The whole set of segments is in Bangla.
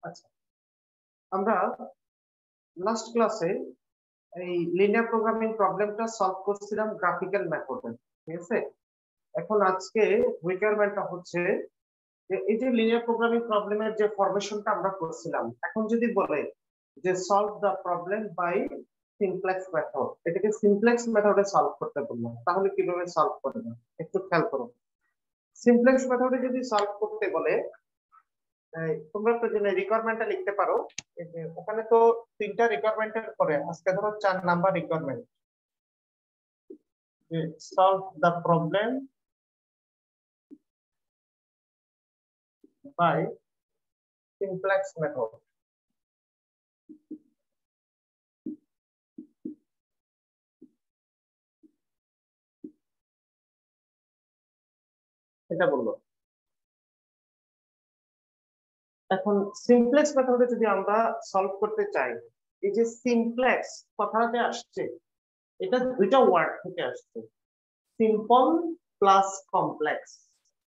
আচ্ছা, আমরা লাস্ট ক্লাসে এই লিনিয়ার প্রোগ্রামিং প্রবলেমটা সলভ করছিলাম গ্রাফিক্যাল মেথডে, ঠিক আছে। এখন আজকে রিকোয়ারমেন্টটা হচ্ছে যে এই যে লিনিয়ার প্রোগ্রামিং প্রবলেমের যে ফরমেশনটা আমরা করছিলাম, এখন যদি বলে যে solve the problem by simplex method, এটাকে সিমপ্লেক্স মেথডে সলভ করতে বললাম, তাহলে কিভাবে সলভ করবে একটু খেয়াল করো। সিমপ্লেক্স মেথডে যদি সলভ করতে বলে তোমরা প্রয়োজনে রিকোয়ারমেন্টটা লিখতে পারো। ওখানে তো তিনটা রিকোয়ারমেন্টের পরে আজকে ধরো 4 নাম্বার রিকোয়ারমেন্ট, যে solve the problem by simplex method. এটা বললো। এখন সিমপ্লেক্স মেথডে যদি আমরা সলভ করতে চাই, এই যে সিমপ্লেক্স কথাটা আসছে, এটা দুইটা ওয়ার্ড থেকে আসছে, সিম্পল প্লাস কমপ্লেক্স।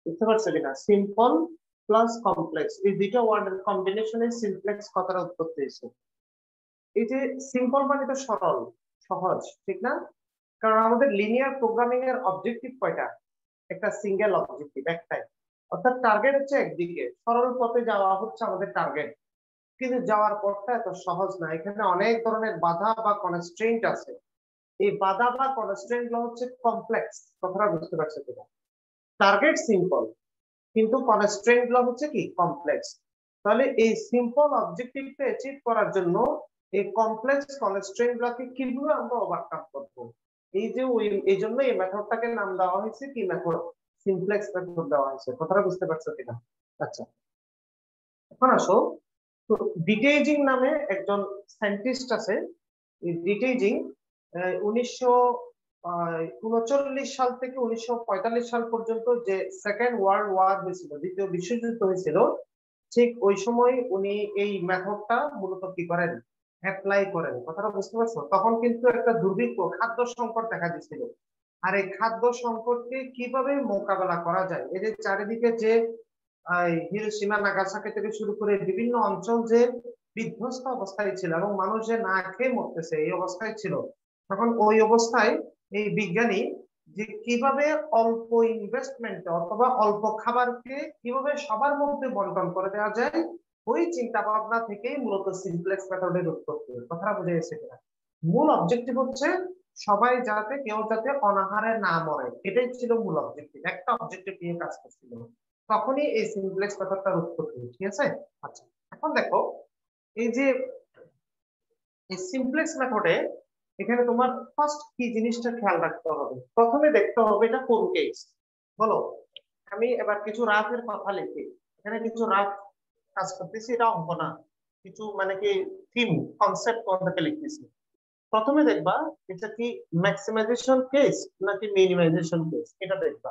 বুঝতে পারছো কিনা? সিম্পল প্লাস কমপ্লেক্স, এই দুইটা ওয়ার্ডের কম্বিনেশনে সিমপ্লেক্স কথাটা উৎপত্তি হয়েছে। এই যে সিম্পল মানে তো সরল, সহজ, ঠিক না? কারণ আমাদের লিনিয়ার প্রোগ্রামিং এর অবজেক্টিভ কয়টা? একটা সিঙ্গেল অবজেক্টিভ, একটাই। অর্থাৎ টার্গেট হচ্ছে একদিকে, সরল পথে যাওয়া হচ্ছে আমাদের টার্গেট। কিন্তু যাওয়ার পথটা এত সহজ না, এখানে অনেক ধরনের বাধা বা কনস্ট্রেইন্ট আছে। এই বাধা বা কনস্ট্রেইন্ট গুলো হচ্ছে কমপ্লেক্স। কথাটা বুঝতে পারছো কিনা? টার্গেট সিম্পল, কিন্তু কনস্ট্রেইন্ট গুলো হচ্ছে কি কমপ্লেক্স। তাহলে এই সিম্পল অবজেক্টিভটা অ্যাচিভ করার জন্য এই কমপ্লেক্স কনস্ট্রেইন্ট গুলোকে কিভাবে আমরা ওভারকাম করব, এই জন্য এই মেথডটাকে নাম দেওয়া হয়েছে কি মেথড? সিমপ্লেক্স মেথড দেওয়া হয়েছে। কথাটা বুঝতে পারছো কিনা? আচ্ছা, এখন আসো তো। ডিটেইজিং নামে একজন সায়েন্টিস্ট আছে। এই ডিটেইজিং 1939 সাল থেকে 1945 সাল পর্যন্ত যে সেকেন্ড ওয়ার্ল্ড ওয়ার হয়েছিল, দ্বিতীয় বিশ্বযুদ্ধ হয়েছিল, ঠিক ওই সময় উনি এই মেথডটা মূলত কি করেন? অ্যাপ্লাই করেন। কথাটা বুঝতে পারছো? তখন কিন্তু একটা দুর্ভিক্ষ, খাদ্য সংকট দেখা দিচ্ছিল। আর এই খাদ্য সংকটকে কিভাবে মোকাবেলা করা যায়, এই যে চারিদিকে যে হিরোশিমা নাগাসাকি থেকে শুরু করে বিভিন্ন অঞ্চল যে বিধ্বস্ত অবস্থায় ছিল এবং মানুষ যে না খেয়ে মরতেছে এই অবস্থায় ছিল, তখন ওই অবস্থায় এই বিজ্ঞানী যে কিভাবে অল্প ইনভেস্টমেন্টে অথবা অল্প খাবারকে কিভাবে সবার মধ্যে বন্টন করে দেওয়া যায়, ওই চিন্তা ভাবনা থেকেই মূলত সিমপ্লেক্স মেথডের উৎপত্তি। কথাটা বুঝে গেছে কিনা? মূল অবজেক্টিভ হচ্ছে সবাই যাতে, কেউ যাতে অনাহারে না মরে, এটাই ছিল মূল অবজেক্টিভ। একটা অবজেক্টিভ নিয়ে কাজ করছিল, তখনই এই সিমপ্লেক্স মেথডটার উৎপত্তি। ঠিক আছে। আচ্ছা, এখন দেখো এই যে এই সিমপ্লেক্স মেথডে এখানে তোমার ফার্স্ট কি জিনিসটা খেয়াল রাখতে হবে, প্রথমে দেখতে হবে এটা কোন কেস। বলো, আমি এবার কিছু রাফের কথা লিখি, এখানে কিছু রাফ কাজ করতেছি, এটা অঙ্ক না, কিছু মানে কি থিম কনসেপ্ট তোমাদেরকে লিখতেছি। প্রথমে দেখবা এটা কি ম্যাক্সিমাইজেশন কেস নাকি মিনিমাইজেশন কেস, এটা দেখবা।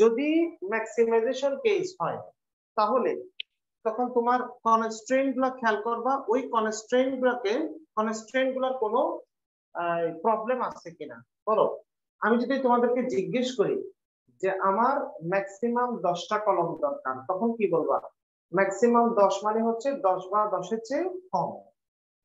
যদি ম্যাক্সিমাইজেশন কেস হয় তাহলে তখন তোমার কনস্ট্রেইন্ট গুলো খেয়াল করবা, ওই কনস্ট্রেইন্ট গুলোর কোনো প্রবলেম আছে কিনা। বলো, আমি যদি তোমাদেরকে জিজ্ঞেস করি যে আমার ম্যাক্সিমাম 10টা কলম দরকার, তখন কি বলবা? ম্যাক্সিমাম 10 মানে হচ্ছে 10 বা 10-এর চেয়ে কম।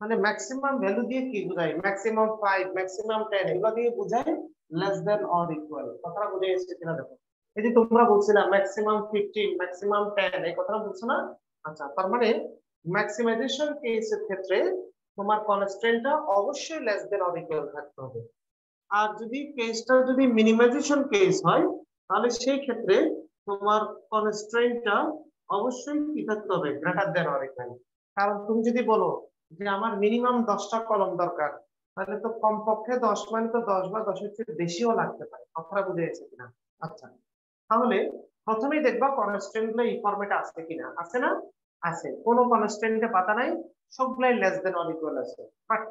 মানে ম্যাক্সিমাম ভ্যালু দিয়ে কি বোঝায়? ম্যাক্সিমাম 5, ম্যাক্সিমাম 10, এগুলো দিয়ে বোঝায় লেস দেন অর ইকুয়াল। কথাটা বুঝে এসেছে কিনা দেখো। এই যে তোমরা বলছিলে ম্যাক্সিমাম 15, ম্যাক্সিমাম 10, এই কথাটা বলছো না? আচ্ছা, তার মানে ম্যাক্সিমাইজেশন কেসের ক্ষেত্রে তোমার কনস্ট্রেন্টটা অবশ্যই লেস দেন অর ইকুয়াল থাকতে হবে। আর যদি কেসটা যদি মিনিমাইজেশন কেস হয়, তাহলে সেই ক্ষেত্রে তোমার কনস্ট্রেন্টটা অবশ্যই কি থাকতে হবে? Greater than or equal. কারণ তুমি যদি বলো যে আমার মিনিমাম 10টা কলম দরকার, তাহলে তো কমপক্ষে 10 মানে তো 10 বা 10-এর চেয়ে বেশিও লাগতে পারে। কথাটা বুঝে গেছে কিনা? আচ্ছা, তাহলে প্রথমেই দেখবা কনস্ট্যান্ট গুলো এই ফরম্যাটে আছে কিনা। আছে না? আছে, কোনো কনস্ট্যান্টে পাতা নাই, সবগুলাই লেস দেন অর ইকুয়াল আছে। বাট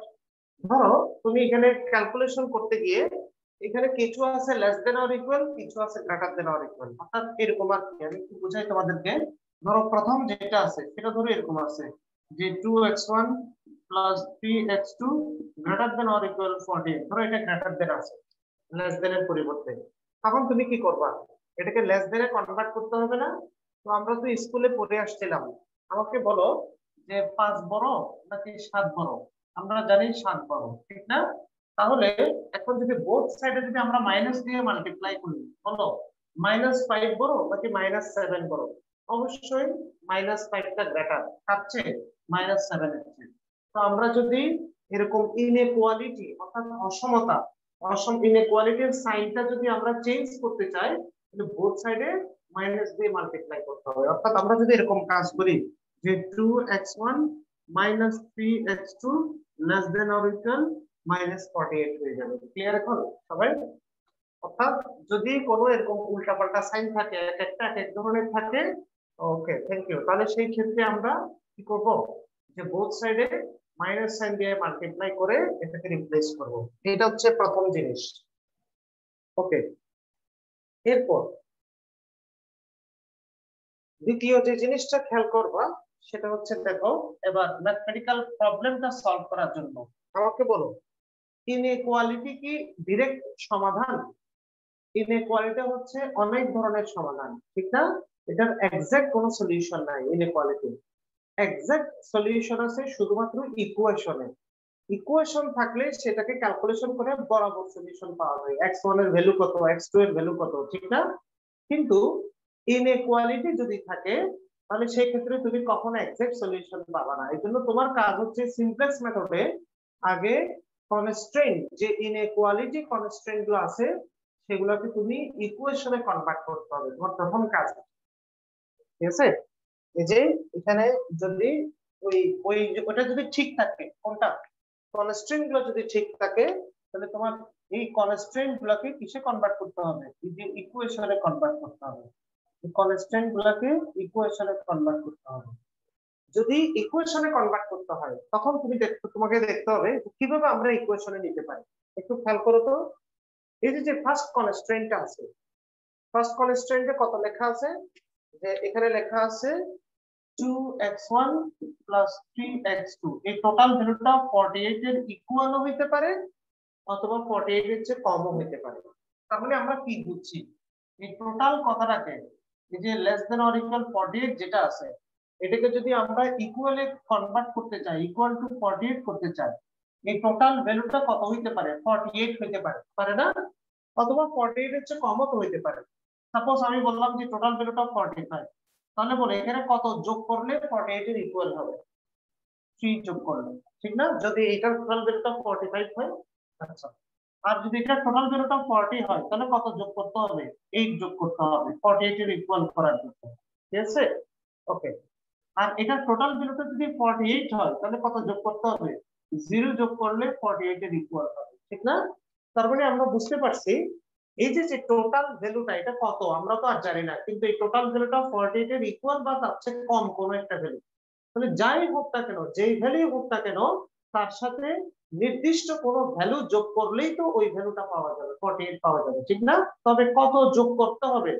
ধরো তুমি এখানে ক্যালকুলেশন করতে গিয়ে এখানে কিছু আছে লেস দেন অর ইকুয়াল, কিছু আছে গ্রেটার দেন অর ইকুয়াল। অর্থাৎ এরকম আর কি, আমি একটু বুঝাই তোমাদেরকে। ধরো প্রথম যেটা আছে সেটা ধরো এরকম আছে যে 2x1 plus 3x2 greater than or equal 14। ধরো এটা গ্রেটার দেন আছে লেস দেন এর পরিবর্তে, তখন তুমি কি করবা? এটাকে লেস দেনে কনভার্ট করতে হবে না? তো আমরা তো স্কুলে পড়ে আসছিলাম আমাকে বলো যে 5 বড় নাকি 7 বড়? আমরা জানি 7 বড়, ঠিক না? তাহলে এখন যদি বোথ সাইডে যদি আমরা মাইনাস দিয়ে মাল্টিপ্লাই করি, বলো -5 বড় নাকি -7 বড়? অবশ্যই -5টা গ্রেটার, থাকছে -7 এর চেয়ে। তো আমরা যদি এরকম ইনইকুয়ালিটি অর্থাৎ অসমতা, ইনইকুয়ালিটির সাইনটা যদি আমরা চেঞ্জ করতে চাই, তাহলে বোথ সাইডে মাইনাস দিয়ে মাল্টিপ্লাই করতে হবে। অর্থাৎ আমরা যদি এরকম কাজ করি যে 2x1 3x2 less than or equal -48 হয়ে যাবে। ক্লিয়ার এখন সবাই? অর্থাৎ যদি কোনো এরকম উল্টাপাল্টা সাইন থাকে, এক একটা এক এক ধরনের থাকে, ওকে থ্যাংক ইউ, তাহলে সেই ক্ষেত্রে আমরা কি করব, যে বোথ সাইডে মাইনাস সাইন দিয়ে মাল্টিপ্লাই করে এটাকে রিপ্লেস করব। এটা হচ্ছে প্রথম জিনিস। ওকে, এরপর দ্বিতীয় যে জিনিসটা খেয়াল করবা সেটা হচ্ছে, দেখো এবার ম্যাথমেটিক্যাল প্রবলেমটা সলভ করার জন্য আমাকে বলো, ইনইকুয়ালিটি কি ডাইরেক্ট সমাধান? ইনইকুয়ালিটি হচ্ছে অনেক ধরনের সমাধান, ঠিক না? এটার এক্সাক্ট কোনো সলিউশন নাই ইনইকুয়ালিটি। এক্সাক্ট সলিউশন আছে শুধুমাত্র ইকুয়েশনে। ইকুয়েশন থাকলে সেটাকে ক্যালকুলেশন করে বরাবর সলিউশন পাওয়া যায়, x1 এর ভ্যালু কত, x2 এর ভ্যালু কত, ঠিক না? কিন্তু ইনইকুয়ালিটি যদি থাকে তাহলে সেই ক্ষেত্রে তুমি কখনো এক্সাক্ট সলিউশন পাবা না। এই জন্য তোমার কাজ হচ্ছে সিম্পলেক্স মেথডে আগে কনস্ট্রেইন, যে ইনইকুয়ালিটি কনস্ট্রেইন গুলো আছে সেগুলোকে তুমি ইকুয়েশনে কনভার্ট করতে হবে, তোমার প্রথম কাজ। ঠিক আছে? এই যে এখানে যদি ওই ওই ওটা যদি ঠিক থাকে, কোনটা কনস্ট্রেইন গুলো যদি ঠিক থাকে, তাহলে তোমার এই কনস্ট্রেইন গুলোকে কিসে কনভার্ট করতে হবে, এই যে ইকুয়েশনে কনভার্ট করতে হবে। কনস্ট্যান্ট গুলাকে ইকুয়েশনে কনভার্ট করতে হবে। যদি ইকুয়েশনে কনভার্ট করতে হয় তখন তোমাকে দেখতে হবে কিভাবে আমরা ইকুয়েশনে নিতে পারি। একটু খেয়াল করো তো, এই যে ফার্স্ট কনস্ট্রেন্টটা আছে, ফার্স্ট কনস্ট্রেন্টে কত লেখা আছে, যে এখানে লেখা আছে 2x1 3x2। এই টোটাল ভ্যালুটা 48 এর ইকুয়ালও হইতে পারে অথবা 48 এর চেয়ে কমও হইতে পারে। তার মানে আমরা কি বুঝছি, এই টোটাল কথাটাকে, এই যে লেস দেন অর ইকুয়াল 48 যেটা আছে, এটাকে যদি আমরা ইকুয়ালে কনভার্ট করতে চাই, ইকুয়াল টু 48 করতে চাই, এই টোটাল ভ্যালুটা কত হইতে পারে, 48 হইতে পারে, পারে না? অথবা 48 এর চেয়ে কমও তো হইতে পারে। সাপোজ আমি বললাম যে টোটাল ভ্যালুটা 45, তাহলে বলে এখানে কত যোগ করলে 48 এর ইকুয়াল হবে, 3 যোগ করলে, ঠিক না? যদি এটার টোটাল ভ্যালুটা 45 হয়, আচ্ছা, আর যদি এটা টোটাল ভ্যালুটা 40 হয় তাহলে কত যোগ করতে হবে, 8 যোগ করতে হবে 48 এর ইকুয়াল করার জন্য। ঠিক আছে? ওকে, আর এটা টোটাল ভ্যালুটা যদি 48 হয় তাহলে কত যোগ করতে হবে, 0 যোগ করলে 48 এর ইকুয়াল হবে, ঠিক না? তার মানে আমরা বুঝতে পারছি এই যে টোটাল ভ্যালুটা এটা কত আমরা তো আর জানি না, কিন্তু এই টোটাল ভ্যালুটা 48 এর ইকুয়াল বা তার চেয়ে কম কোন একটা ভ্যালু। তাহলে যাই হোক না কেন, যেই ভ্যালু হোক না কেন, তার সাথে নির্দিষ্ট কোনো ভ্যালু যোগ করলেই তো ওই ভ্যালুটা পাওয়া যাবে, 48 পাওয়া যাবে, ঠিক না? তবে কত যোগ করতে হবে,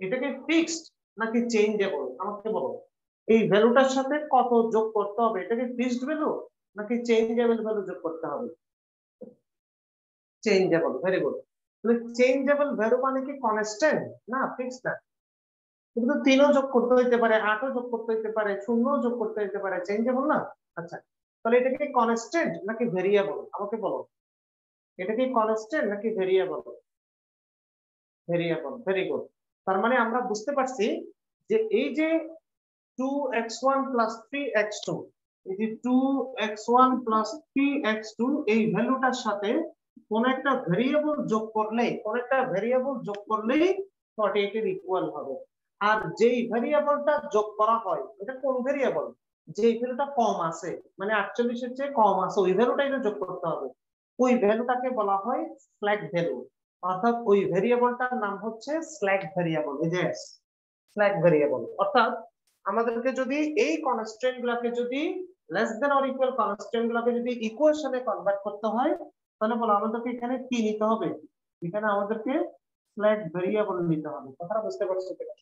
এটাকে ফিক্সড নাকি চেঞ্জেবল আমাকে বলো। এই ভ্যালুটার সাথে কত যোগ করতে হবে, এটাকে ফিক্সড ভ্যালু নাকি চেঞ্জেবল ভ্যালু যোগ করতে হবে? Changeable, very good. তাহলে চেঞ্জেবল ভ্যালু মানে কি কনস্ট্যান্ট না, ফিক্সড না? কিন্তু 3ও যোগ করতে হইতে পারে, 8ও যোগ করতে হইতে পারে, 0ও যোগ করতে হইতে পারে, চেঞ্জেবল না? আচ্ছা, তাহলে এটা কি কনস্ট্যান্ট নাকি ভেরিয়েবল আমাকে বলো, এটা কি কনস্ট্যান্ট নাকি ভেরিয়েবল? Variable, very good. তার মানে আমরা বুঝতে পারছি যে এই যে 2x1 3x2, এই যে 2x1 3x2 এই ভ্যালুটার সাথে কোন একটা ভেরিয়েবল যোগ করলেই, কোন একটা ভেরিয়েবল যোগ করলেই 48 এর ইকুয়াল হবে। আর যেই ভেরিয়েবলটা যোগ করা হয় এটা কোন ভেরিয়েবল, যে ভ্যালুটা কম আছে, মানে 48 এর চেয়ে কম আছে, ওই ভ্যালুটাই যোগ করতে হবে। ওই ভ্যালুটাকে বলা হয় স্ল্যাক ভ্যালু, অর্থাৎ ওই ভেরিয়েবলটার নাম হচ্ছে স্ল্যাক ভেরিয়েবল। এই যে স্ল্যাক ভেরিয়েবল, অর্থাৎ আমাদেরকে যদি এই কনস্ট্যান্ট গুলাকে যদি less than or equal constant গুলাকে যদি ইকুয়েশনে কনভার্ট করতে হয়, তাহলে বলো আমাদেরকে এখানে কি নিতে হবে, এখানে আমাদেরকে স্ল্যাক ভেরিয়েবল নিতে হবে। কথাটা বুঝতে পারছো কিনা?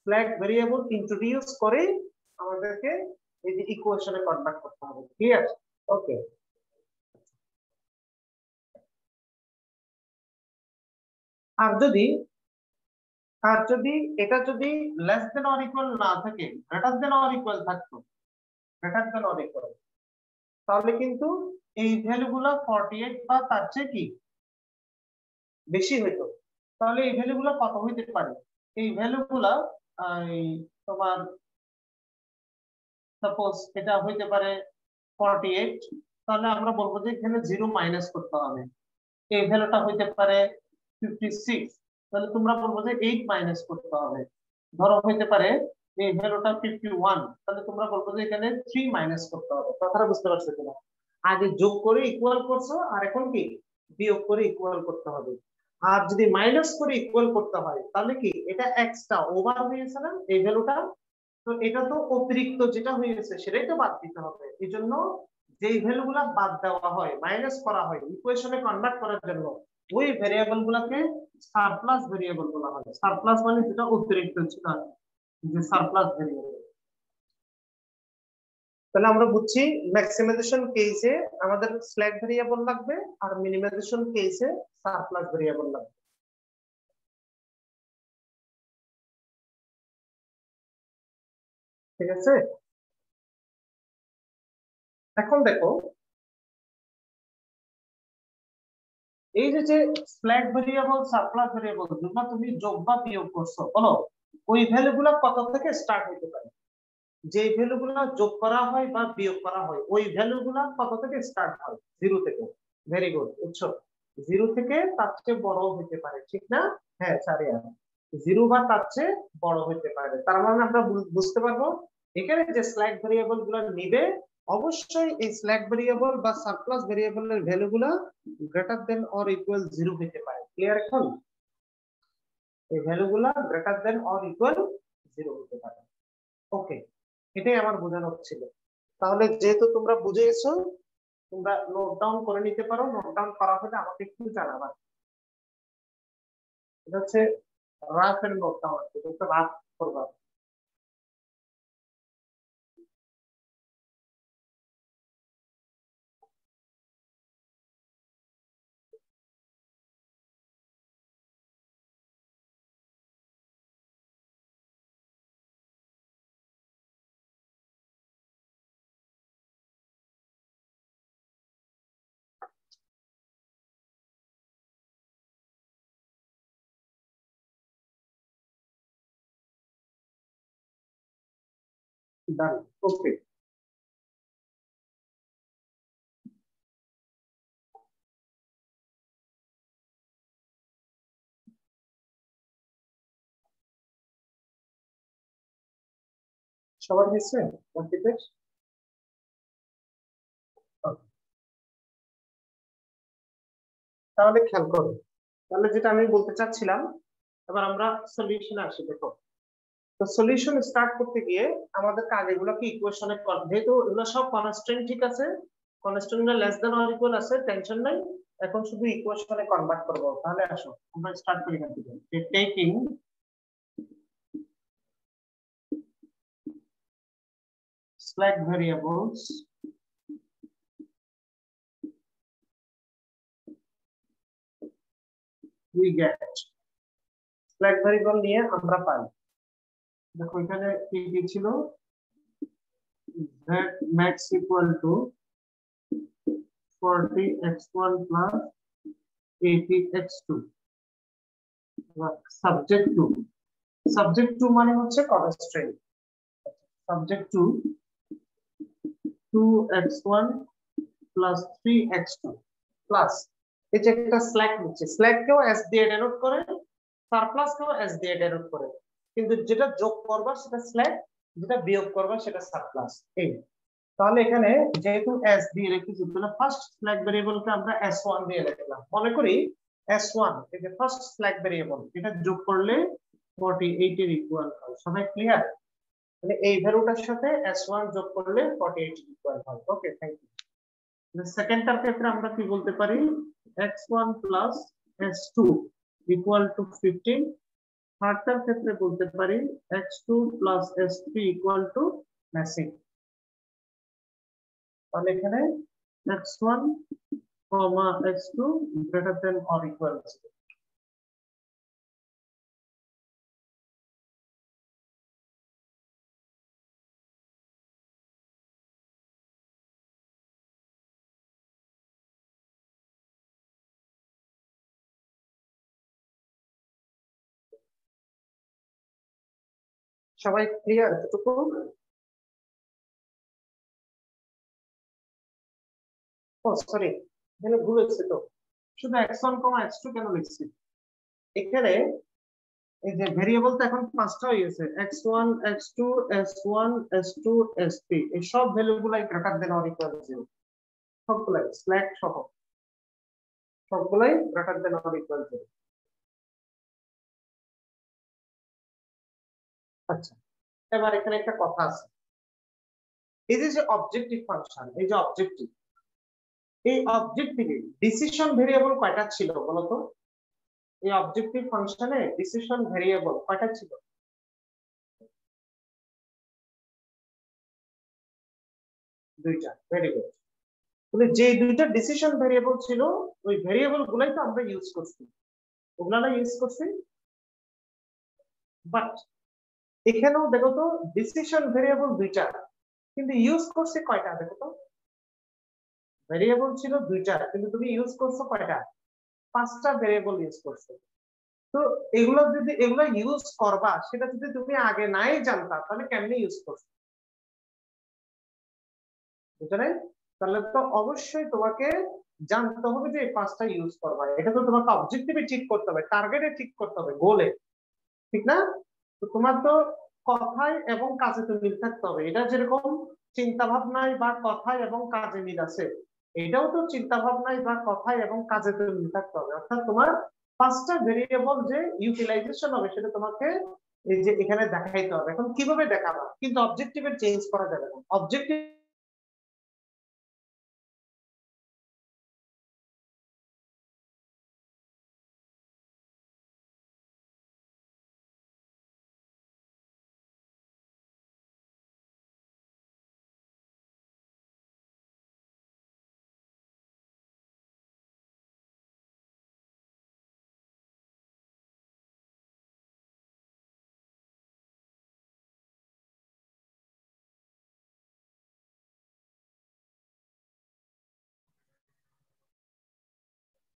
স্ল্যাক ভেরিয়েবল ইন্ট্রোডিউস করে আমাদেরকে এই যে ইকুয়েশনে কনভার্ট করতে হবে। ক্লিয়ার? ওকে, আর যদি আর যদি এটা যদি লেস দেন অর ইকুয়াল না থাকে, গ্রেটার দেন অর ইকুয়াল থাকতো, গ্রেটার দেন অর ইকুয়াল, তাহলে কিন্তু এই ভ্যালুগুলো 48 বা তার চেয়ে কি বেশি হইতো। তাহলে এই ভ্যালুগুলো কত হইতে পারে? এই ভ্যালুগুলা এই তোমার সাপোজ এটা হইতে পারে 48, তাহলে আমরা বলবো যে এখানে 0 মাইনাস করতে হবে। এই ভ্যালুটা হইতে পারে 56, তাহলে তোমরা বলবো যে 8 মাইনাস করতে হবে। ধরো হইতে পারে এই ভ্যালুটা 51, তাহলে তোমরা বলবো যে এখানে 3 মাইনাস করতে হবে। কথাটা বুঝতে পারছো কিনা? আগে যোগ করে ইকুয়াল করছো, আর এখন কি বিয়োগ করে ইকুয়াল করতে হবে। আর যদি মাইনাস করে ইকুয়াল করতে হয় তাহলে কি এটা এক্সট্রা ওভার হয়েছে না এই ভ্যালুটা, তো এটা তো অতিরিক্ত যেটা হয়েছে সেটাই তো বাদ দিতে হবে। এই জন্য যেই ভ্যালুগুলা বাদ দেওয়া হয়, মাইনাস করা হয় ইকুয়েশনে কনভার্ট করার জন্য, ওই ভেরিয়েবল গুলাকে সারপ্লাস ভেরিয়েবল বলা হয়। সারপ্লাস মানে যেটা অতিরিক্ত ছিল, যে সারপ্লাস ভেরিয়েবল। তাহলে আমরা বুঝছি ম্যাক্সিমাইজেশন কেসে আমাদের স্ল্যাক ভেরিয়েবল লাগবে, আর মিনিমাইজেশন কেসে সারপ্লাস ভেরিয়েবল লাগবে। ঠিক আছে, এখন দেখো এই যে যে স্ল্যাক ভেরিয়েবল সারপ্লাস ভেরিয়েবল যেগুলো তুমি যোগ বা বিয়োগ করছো, বলো ওই ভ্যালুগুলো কত থেকে স্টার্ট হতে পারে? যে ভ্যালুগুলো যোগ করা হয় বা বিয়োগ করা হয় ওই ভ্যালুগুলো কত থেকে স্টার্ট হয়? 0 থেকে। ভেরি গুড, বুঝছো? 0 থেকে তার চেয়ে বড় হতে পারে, ঠিক না? হ্যাঁ, 4 0 বা তার চেয়ে বড় হতে পারে। তার মানে আমরা বুঝতে পারবো এখানে যে স্ল্যাক ভেরিয়েবল গুলো নিবে, অবশ্যই এই স্ল্যাক ভেরিয়েবল বা সারপ্লাস ভেরিয়েবলের ভ্যালুগুলো গ্রেটার দেন অর ইকুয়াল 0 হতে পারে। ক্লিয়ার? এখন এই ভ্যালুগুলো গ্রেটার দেন অর ইকুয়াল 0 হতে পারে। ওকে, এটাই আমার বোঝানো ছিল। তাহলে যেহেতু তোমরা বুঝে গেছো, তোমরা নোট ডাউন করে নিতে পারো। নোট ডাউন করা হলে আমাকে একটু জানাবা। এটা হচ্ছে রাফ এর নোট ডাউন, এটা রাফ করবা। ডান। ওকে, সবার হয়েছে কমপ্লিটেড? তাহলে খেয়াল করো, তাহলে যেটা আমি বলতে চাচ্ছিলাম, এবার আমরা সলিউশনে আসি। দেখো, তো সলিউশন স্টার্ট করতে গিয়ে আমাদের কাজ এগুলোকে ইকুয়েশনে, যেহেতু এগুলো সব কনস্ট্যান্ট, ঠিক আছে, কনস্ট্যান্ট গুলো লেস দেন অর ইকুয়াল আছে, টেনশন নাই। এখন শুধু ইকুয়েশনে কনভার্ট করব। তাহলে আসো আমরা স্টার্ট করি এখান থেকে। Taking slack variables we get, slack variable নিয়ে আমরা পাই। দেখো এখানে কি কি ছিল, z max equal to 40x1 plus 80x2, subject to, subject to মানে হচ্ছে constraint, subject to 2x1 plus 3x2 plus এই যে একটা স্ল্যাক নিচ্ছে, স্ল্যাক কেও s দিয়ে ডেনোট করে, সারপ্লাস কেও s দিয়ে ডেনোট করে, কিন্তু যেটা যোগ করবা সেটা স্ল্যাক, যেটা বিয়োগ করবা সেটা সারপ্লাস। এই তাহলে এখানে যেহেতু s দিয়ে রেখেছি, তাহলে ফার্স্ট স্ল্যাক ভেরিয়েবলকে আমরা s1 দিয়ে লিখলাম। মনে করি s1 এই যে ফার্স্ট স্ল্যাক ভেরিয়েবল, এটা যোগ করলে 48 এর ইকুয়াল হয়। সবাই ক্লিয়ার? মানে এই ভ্যালুটার সাথে s1 যোগ করলে 48 এর ইকুয়াল হয়। ওকে, থ্যাংক ইউ। সেকেন্ডটার ক্ষেত্রে আমরা কি বলতে পারি, x1 plus s2 equal to 15। থার্ডটার ক্ষেত্রে বলতে পারি x2 plus s3 equal to messing. তাহলে এখানে x1 x2 greater than or equal to সবাই ক্লিয়ার এতটুকু? ও সরি, এখানে ভুল হয়েছে তো, শুধু x1 x2 কেন লিখছি এখানে? এই যে ভেরিয়েবল তো এখন 5টা হয়ে গেছে, x1 x2 s1 s2 s3, এই সব ভ্যালু গুলাই গ্রেটার দেন অর ইকুয়াল 0, সবগুলাই স্ল্যাক সহ সবগুলাই গ্রেটার দেন অর ইকুয়াল 0। আচ্ছা, এবার এখানে একটা কথা আছে, এই যে অবজেক্টিভ ফাংশন, এই যে অবজেক্টিভ, এই অবজেক্টিভে ডিসিশন ভেরিয়েবল কয়টা ছিল বলতো? এই অবজেক্টিভ ফাংশনে ডিসিশন ভেরিয়েবল কয়টা ছিল? দুইটা। Very good. তাহলে যে দুইটা ডিসিশন ভেরিয়েবল ছিল, ওই ভেরিয়েবল গুলাই তো আমরা ইউজ করছি, ওগুলা না ইউজ করছি। বাট এখানেও দেখো তো, ডিসিশন ভেরিয়েবল দুইটা, কিন্তু ইউজ করছে কয়টা দেখো তো? ভেরিয়েবল ছিল দুইটা, কিন্তু তুমি ইউজ করছো কয়টা? 5টা ভেরিয়েবল ইউজ করছো। তো এগুলো যদি এগুলো ইউজ করবা, সেটা যদি তুমি আগে নাই জানতা, তাহলে কেমনে ইউজ করছো? বুঝলে? তাহলে তো অবশ্যই তোমাকে জানতে হবে যে এই 5টা ইউজ করবা, এটা তো তোমাকে অবজেক্টিভে ঠিক করতে হবে, টার্গেটে ঠিক করতে হবে, গোলে, ঠিক না? তো তোমার তো কথায় এবং কাজে তো মিল থাকতে হবে। এটা যেরকম চিন্তা ভাবনায় বা কথায় এবং কাজে মিল আছে, এটাও তো চিন্তা ভাবনায় বা কথায় এবং কাজে তো মিল থাকতে হবে। অর্থাৎ তোমার 5টা ভেরিয়েবল যে ইউটিলাইজেশন হবে, সেটা তোমাকে এই যে এখানে দেখাইতে হবে। এখন কিভাবে দেখাবা? কিন্তু অবজেক্টিভে চেঞ্জ করা যাবে না। অবজেক্টিভ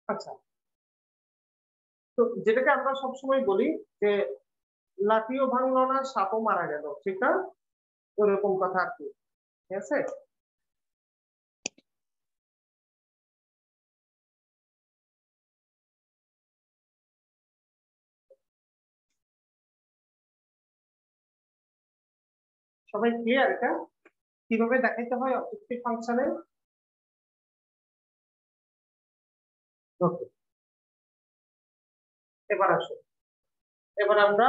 আচ্ছা, তো যেটাকে আমরা সবসময় বলি যে লাঠিও ভাঙলো না, সাপও মারা গেল, ঠিক না? ওরকম কথা আর কি, ঠিক আছে? সবাই ক্লিয়ার এটা কিভাবে দেখাইতে হয় অবজেক্টিভ ফাংশনে? ওকে, এবার আসো। এবার আমরা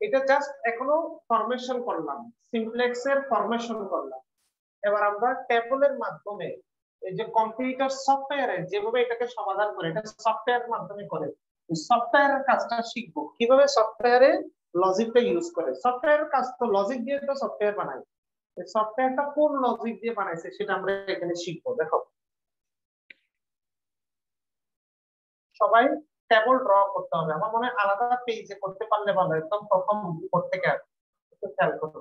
এটা জাস্ট এখনো ফরমেশন করলাম, সিমপ্লেক্স এর ফরমেশন করলাম। এবার আমরা টেবলের মাধ্যমে, এই যে কম্পিউটার সফটওয়্যারে যেভাবে এটাকে সমাধান করে, এটা সফটওয়্যারের মাধ্যমে করে, সফটওয়্যারের কাজটা শিখবো কিভাবে সফটওয়্যারে লজিকটা ইউজ করে। সফটওয়্যারের কাজ তো লজিক দিয়ে তো সফটওয়্যার বানায়, সফটওয়্যারটা কোন লজিক দিয়ে বানাইছে সেটা আমরা এখানে শিখবো। দেখো, সবাই টেবল ড্র করতে হবে, আমার মনে হয় আলাদা পেজে করতে পারলে ভালো, একদম প্রথম উপর থেকে আর একটু খেয়াল করো।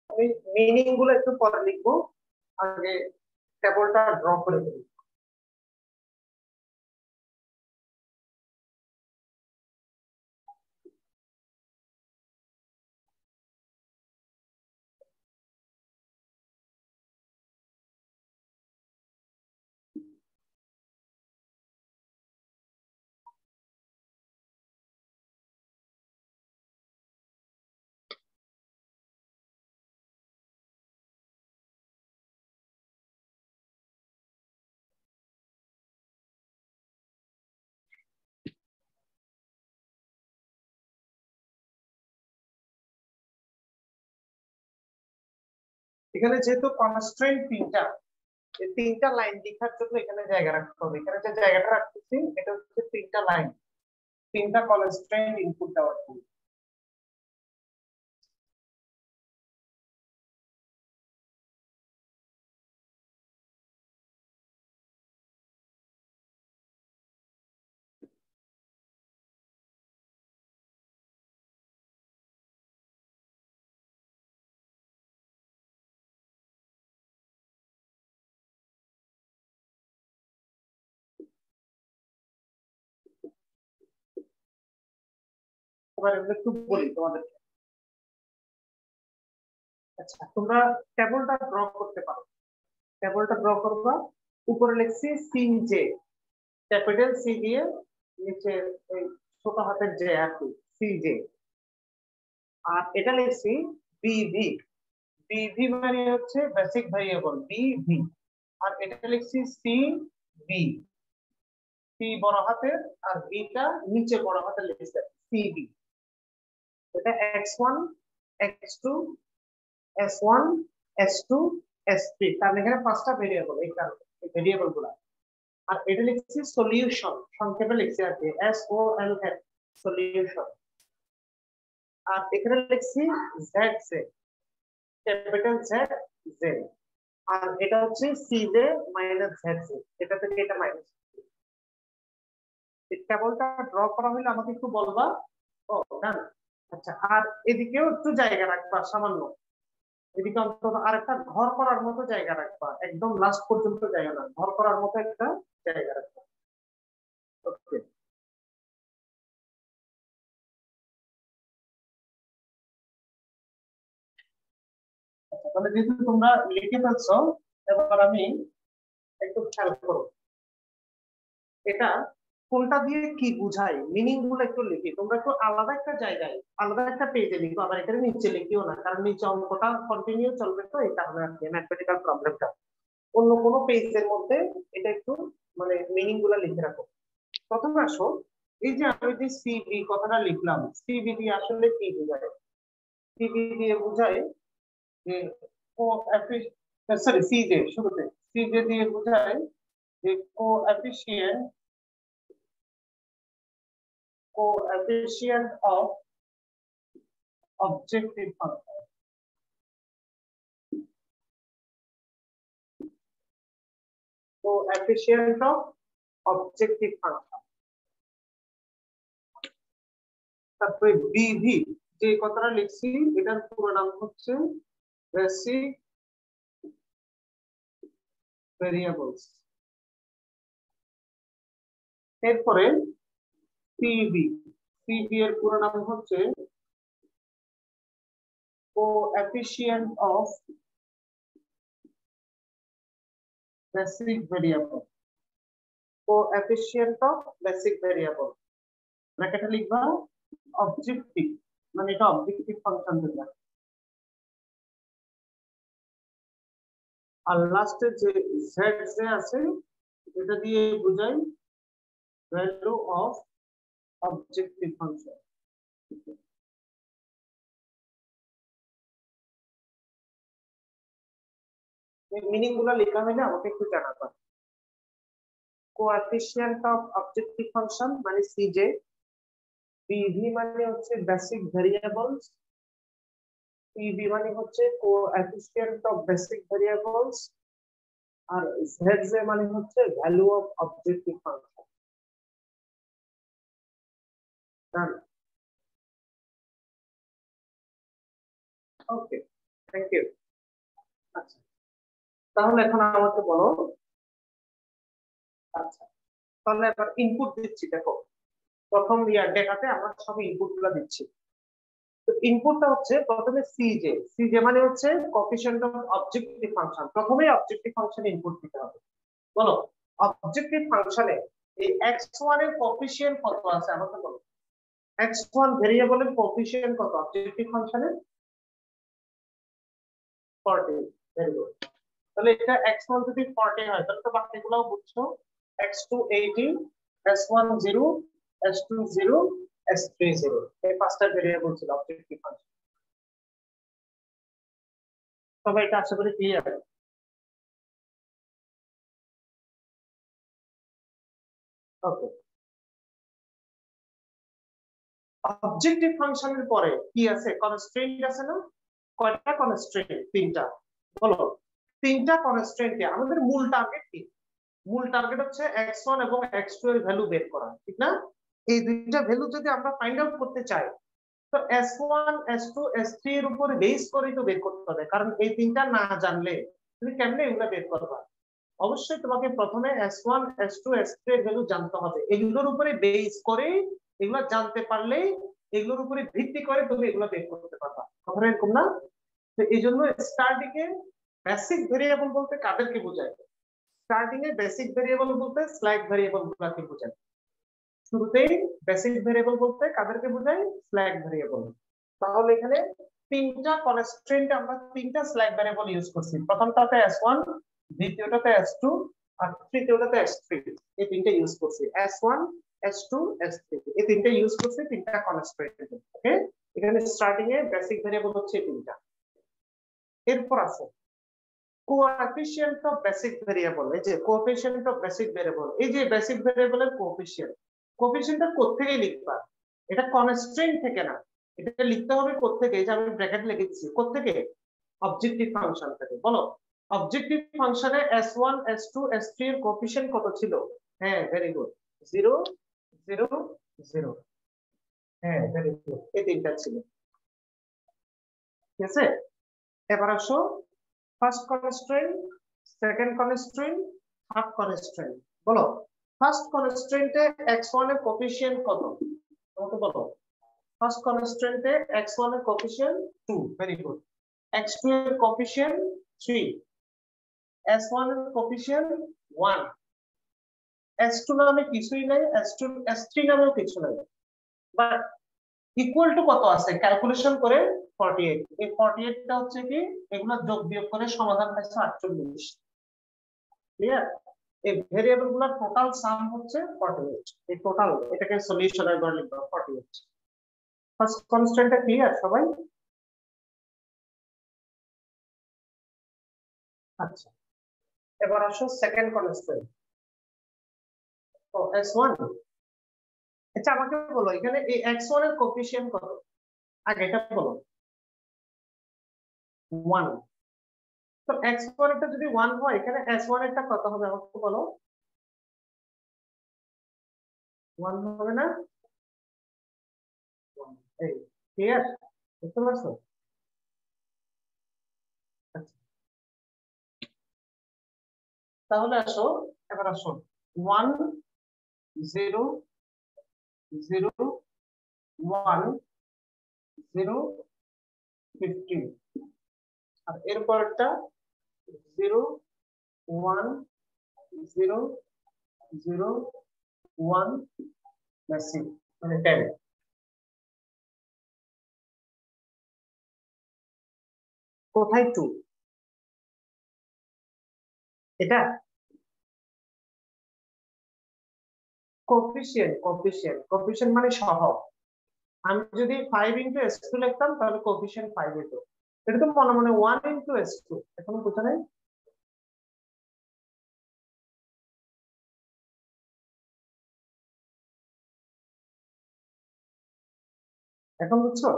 আমি মিনিং গুলো একটু পরে লিখবো, আগে টেবলটা ড্র করে ফেলি। এখানে যেহেতু কনস্ট্রেন্ট তিনটা, এই তিনটা লাইন লেখার জন্য এখানে জায়গা রাখতে হবে। এখানে যে জায়গাটা রাখতেছি এটা হচ্ছে তিনটা লাইন। তিনটা কনস্ট্যান্ট ইনপুট দেওয়ার জন্য। এবার এগুলো একটু বলি তোমাদের। আচ্ছা, তোমরা টেবলটা ড্র করতে পারো। টেবলটা ড্র করবা, উপরে লিখছি সি জে, ক্যাপিটাল সি দিয়ে নিচে এই ছোট হাতের জে আর কি, সি জে। আর এটা লিখছি বিভি। বিভি মানে হচ্ছে বেসিক ভেরিয়েবল বিভি। আর এটা লিখছি সি বি, সি বড় হাতের আর বিটা নিচে বড় হাতের লিখছে সিবি। এটা x1 x2 s1 s2 s3, তার এখানে পাঁচটা ভেরিয়েবল, এই কারণে এই ভেরিয়েবল গুলা। আর এটা লিখছি সলিউশন, সংক্ষেপে লিখছি আর কি SOLN, সলিউশন। আর এখানে লিখছি z j, capital z j. আর এটা হচ্ছে C J minus Z j, এটা থেকে এটা মাইনাস। এই টেবলটা ড্র করা হলে আমাকে একটু বলবা। ও ডান। আচ্ছা, আর এদিকেও একটু জায়গা রাখবা সামান্য, এদিকে অন্তত আরেকটা ঘর করার মতো জায়গা রাখবা, একদম লাস্ট পর্যন্ত জায়গা না, ঘর করার মতো একটা জায়গা রাখবা। ওকে। আচ্ছা, তাহলে যেহেতু তোমরা লিখে ফেলছো, এবার আমি একটু খেয়াল করো এটা কোনটা দিয়ে কি বুঝায়, মিনিং গুলো একটু লিখি। তোমরা একটু আলাদা একটা জায়গায়, আলাদা একটা পেজে লিখো, আবার এখানে নিচে লিখিও না, কারণ নিচে অঙ্কটা কন্টিনিউ চলবে, তো এই কারণে আর কি ম্যাথমেটিক্যাল প্রবলেমটা। অন্য কোনো পেজের মধ্যে এটা একটু মানে মিনিং গুলা লিখে রাখো। প্রথমে আসো, এই যে আমি যে সিবি কথাটা লিখলাম, সিবি দিয়ে আসলে কি বোঝায়? সিবি দিয়ে বোঝায় যে কো সরি সিজে, শুরুতে সিজে দিয়ে বোঝায় যে coefficient of objective function. Coefficient of objective function. তারপরে বিভি যে কথাটা লিখছি, এটার পুরো নাম হচ্ছে বেসিক ভেরিয়েবলস। এরপরে সিবি, সিবি এর পুরো নাম হচ্ছে coefficient of basic variable. Coefficient of basic variable ব্র্যাকেটে লিখবা অবজেক্টিভ, মানে এটা অবজেক্টিভ ফাংশন যেটা। আর লাস্টে যে জেড যে আছে, এটা দিয়ে বোঝাই ভ্যালু অফ অবজেক্টিভ ফাংশন। এই মিনিং গুলো লেখা হলে আমাকে একটু জানাবা। কোএফিশিয়েন্ট অফ অবজেক্টিভ ফাংশন মানে সিজে, বিভি মানে হচ্ছে বেসিক ভেরিয়েবলস, পিভি মানে হচ্ছে কোএফিশিয়েন্ট অফ বেসিক ভেরিয়েবলস, আর জেড মানে হচ্ছে value of objective function. Done. Okay, thank you. আচ্ছা, তাহলে এখন আমাকে বলো। আচ্ছা, তাহলে এবার ইনপুট দিচ্ছি, দেখো প্রথম ইয়ার ডেটাতে আমরা সব ইনপুট গুলো দিচ্ছি। তো ইনপুটটা হচ্ছে প্রথমে সিজে, সিজে মানে হচ্ছে কোএফিশিয়েন্ট অফ অবজেক্টিভ ফাংশন। প্রথমে অবজেক্টিভ ফাংশন ইনপুট দিতে হবে। বলো অবজেক্টিভ ফাংশনে এই x1 এর কোএফিশিয়েন্ট কত আছে আমাকে বলো। x1 ভেরিয়েবলের কোএফিশিয়েন্ট কত অবজেক্টিভ ফাংশনে? 40। Very good. তাহলে এটা x1 যদি 40 হয়, তাহলে তো বাকিগুলোও বুঝছো। x2 80, s1 0, s2 0, s3 0, এই পাঁচটা ভেরিয়েবল ছিল অবজেক্টিভ ফাংশন। তবে এটা আশা করি ক্লিয়ার। ওকে। অবজেক্টিভ ফাংশনের পরে কি আছে? কনস্ট্রেইন্ট আছে না? কয়টা কনস্ট্রেইন্ট? তিনটা। বলো, তিনটা কনস্ট্রেইন্টে আমাদের মূল টার্গেট কি? মূল টার্গেট হচ্ছে x1 এবং x2 এর ভ্যালু বের করা, ঠিক না? এই দুইটা ভ্যালু যদি আমরা ফাইন্ড আউট করতে চাই, তো s1 s2 s3 এর উপর বেস করেই তো বের করতে হবে, কারণ এই তিনটা না জানলে তুমি কেমনে এগুলা বের করবা? অবশ্যই তোমাকে প্রথমে s1 s2 s3 এর ভ্যালু জানতে হবে, এগুলোর উপরে বেস করে, এগুলো জানতে পারলে এগুলোর উপরে ভিত্তি করে তুমি এগুলো বের করতে পারবা। কথা এরকম না? তো এই জন্য স্টার্টিং এ বেসিক ভেরিয়েবল বলতে কাদেরকে বোঝায়? স্টার্টিং এ বেসিক ভেরিয়েবল বলতে স্ল্যাগ ভেরিয়েবল গুলোকে বোঝায়। শুরুতেই বেসিক ভেরিয়েবল বলতে কাদেরকে বোঝায়? Slug variable. তাহলে এখানে তিনটা কনস্ট্রেন্ট আমরা তিনটা স্ল্যাগ ভেরিয়েবল ইউজ করছি। প্রথমটাতে s1, দ্বিতীয়টাতে s2 আর তৃতীয়টাতে s3। এই তিনটা ইউজ করছি, s1 s2 s3 এই তিনটা ইউজ করছি তিনটা কনস্ট্রেন্ট। ওকে, এখানে স্টার্টিং এ বেসিক ভেরিয়েবল হচ্ছে তিনটা। এরপর আছে কোএফিশিয়েন্ট অফ বেসিক ভেরিয়েবল। এই যে কোএফিশিয়েন্ট অফ বেসিক ভেরিয়েবল, এই যে বেসিক ভেরিয়েবলের কোএফিশিয়েন্ট, কোএফিশিয়েন্টটা কোত্থেকে লিখবা? এটা কনস্ট্রেন্ট থেকে না, এটা লিখতে হবে কোত্থেকে? এই যে আমি ব্র্যাকেট লিখে দিচ্ছি, কোত্থেকে? অবজেক্টিভ ফাংশন থেকে। বলো, অবজেক্টিভ ফাংশনে s1 s2 s3 এর কোএফিশিয়েন্ট কত ছিল? হ্যাঁ, ভেরি গুড, 0 0 0। হ্যাঁ, ভেরি গুড, এই তিনটা ছিল। ঠিক আছে, এবার আসো first constraint, second constraint, third constraint. বলো, ফার্স্ট কনস্ট্রেন্টে x1 এর কোএফিশিয়েন্ট কত? তোমাকে বলো, ফার্স্ট কনস্ট্রেন্টে x1 এর কোএফিশিয়েন্ট 2, ভেরি গুড। x2 এর কোএফিশিয়েন্ট 3, s1 এর কোএফিশিয়েন্ট 1, s2 নামে কিছুই নাই, s2 s3 নামেও কিছু নাই, বাট ইকুয়াল টু কত আছে ক্যালকুলেশন করে? 48। এই 48 টা হচ্ছে কি, এগুলো যোগ বিয়োগ করে সমাধান পাইছে 48। ক্লিয়ার? এই ভেরিয়েবল গুলোর টোটাল সাম হচ্ছে 48। এই টোটাল এটাকে সলিউশনের ঘর লিখবা 48। ফার্স্ট কনস্ট্যান্টটা ক্লিয়ার সবাই? আচ্ছা, এবার আসো সেকেন্ড কনস্ট্যান্ট। ও s1। আচ্ছা, আমাকে বলো এখানে এই x1 এর কোএফিশিয়েন্ট কত? আগে এটা বলো। 1। তো x1 এরটা যদি 1 হয়, এখানে s1 এরটা কত হবে আমাকে বলো? 1 হবে না? এই ক্লিয়ার? বুঝতে পারছো? আচ্ছা, তাহলে আসো, এবার আসো 1 0 0 1 0 15, আর এরপরটা 0 1 0 0 1 মেসি, মানে 10। কোথায় 2? এটা কোফিশিয়েন্ট, কোফিশিয়েন্ট কোফিশিয়েন্ট মানে সহগ। আমি যদি 5 ইনটু s2 লিখতাম তাহলে কোফিশিয়েন্ট 5 হতো। এটা তো মনে মনে 1 ইনটু s2, এখনো বুঝা নাই? এখন বুঝছো?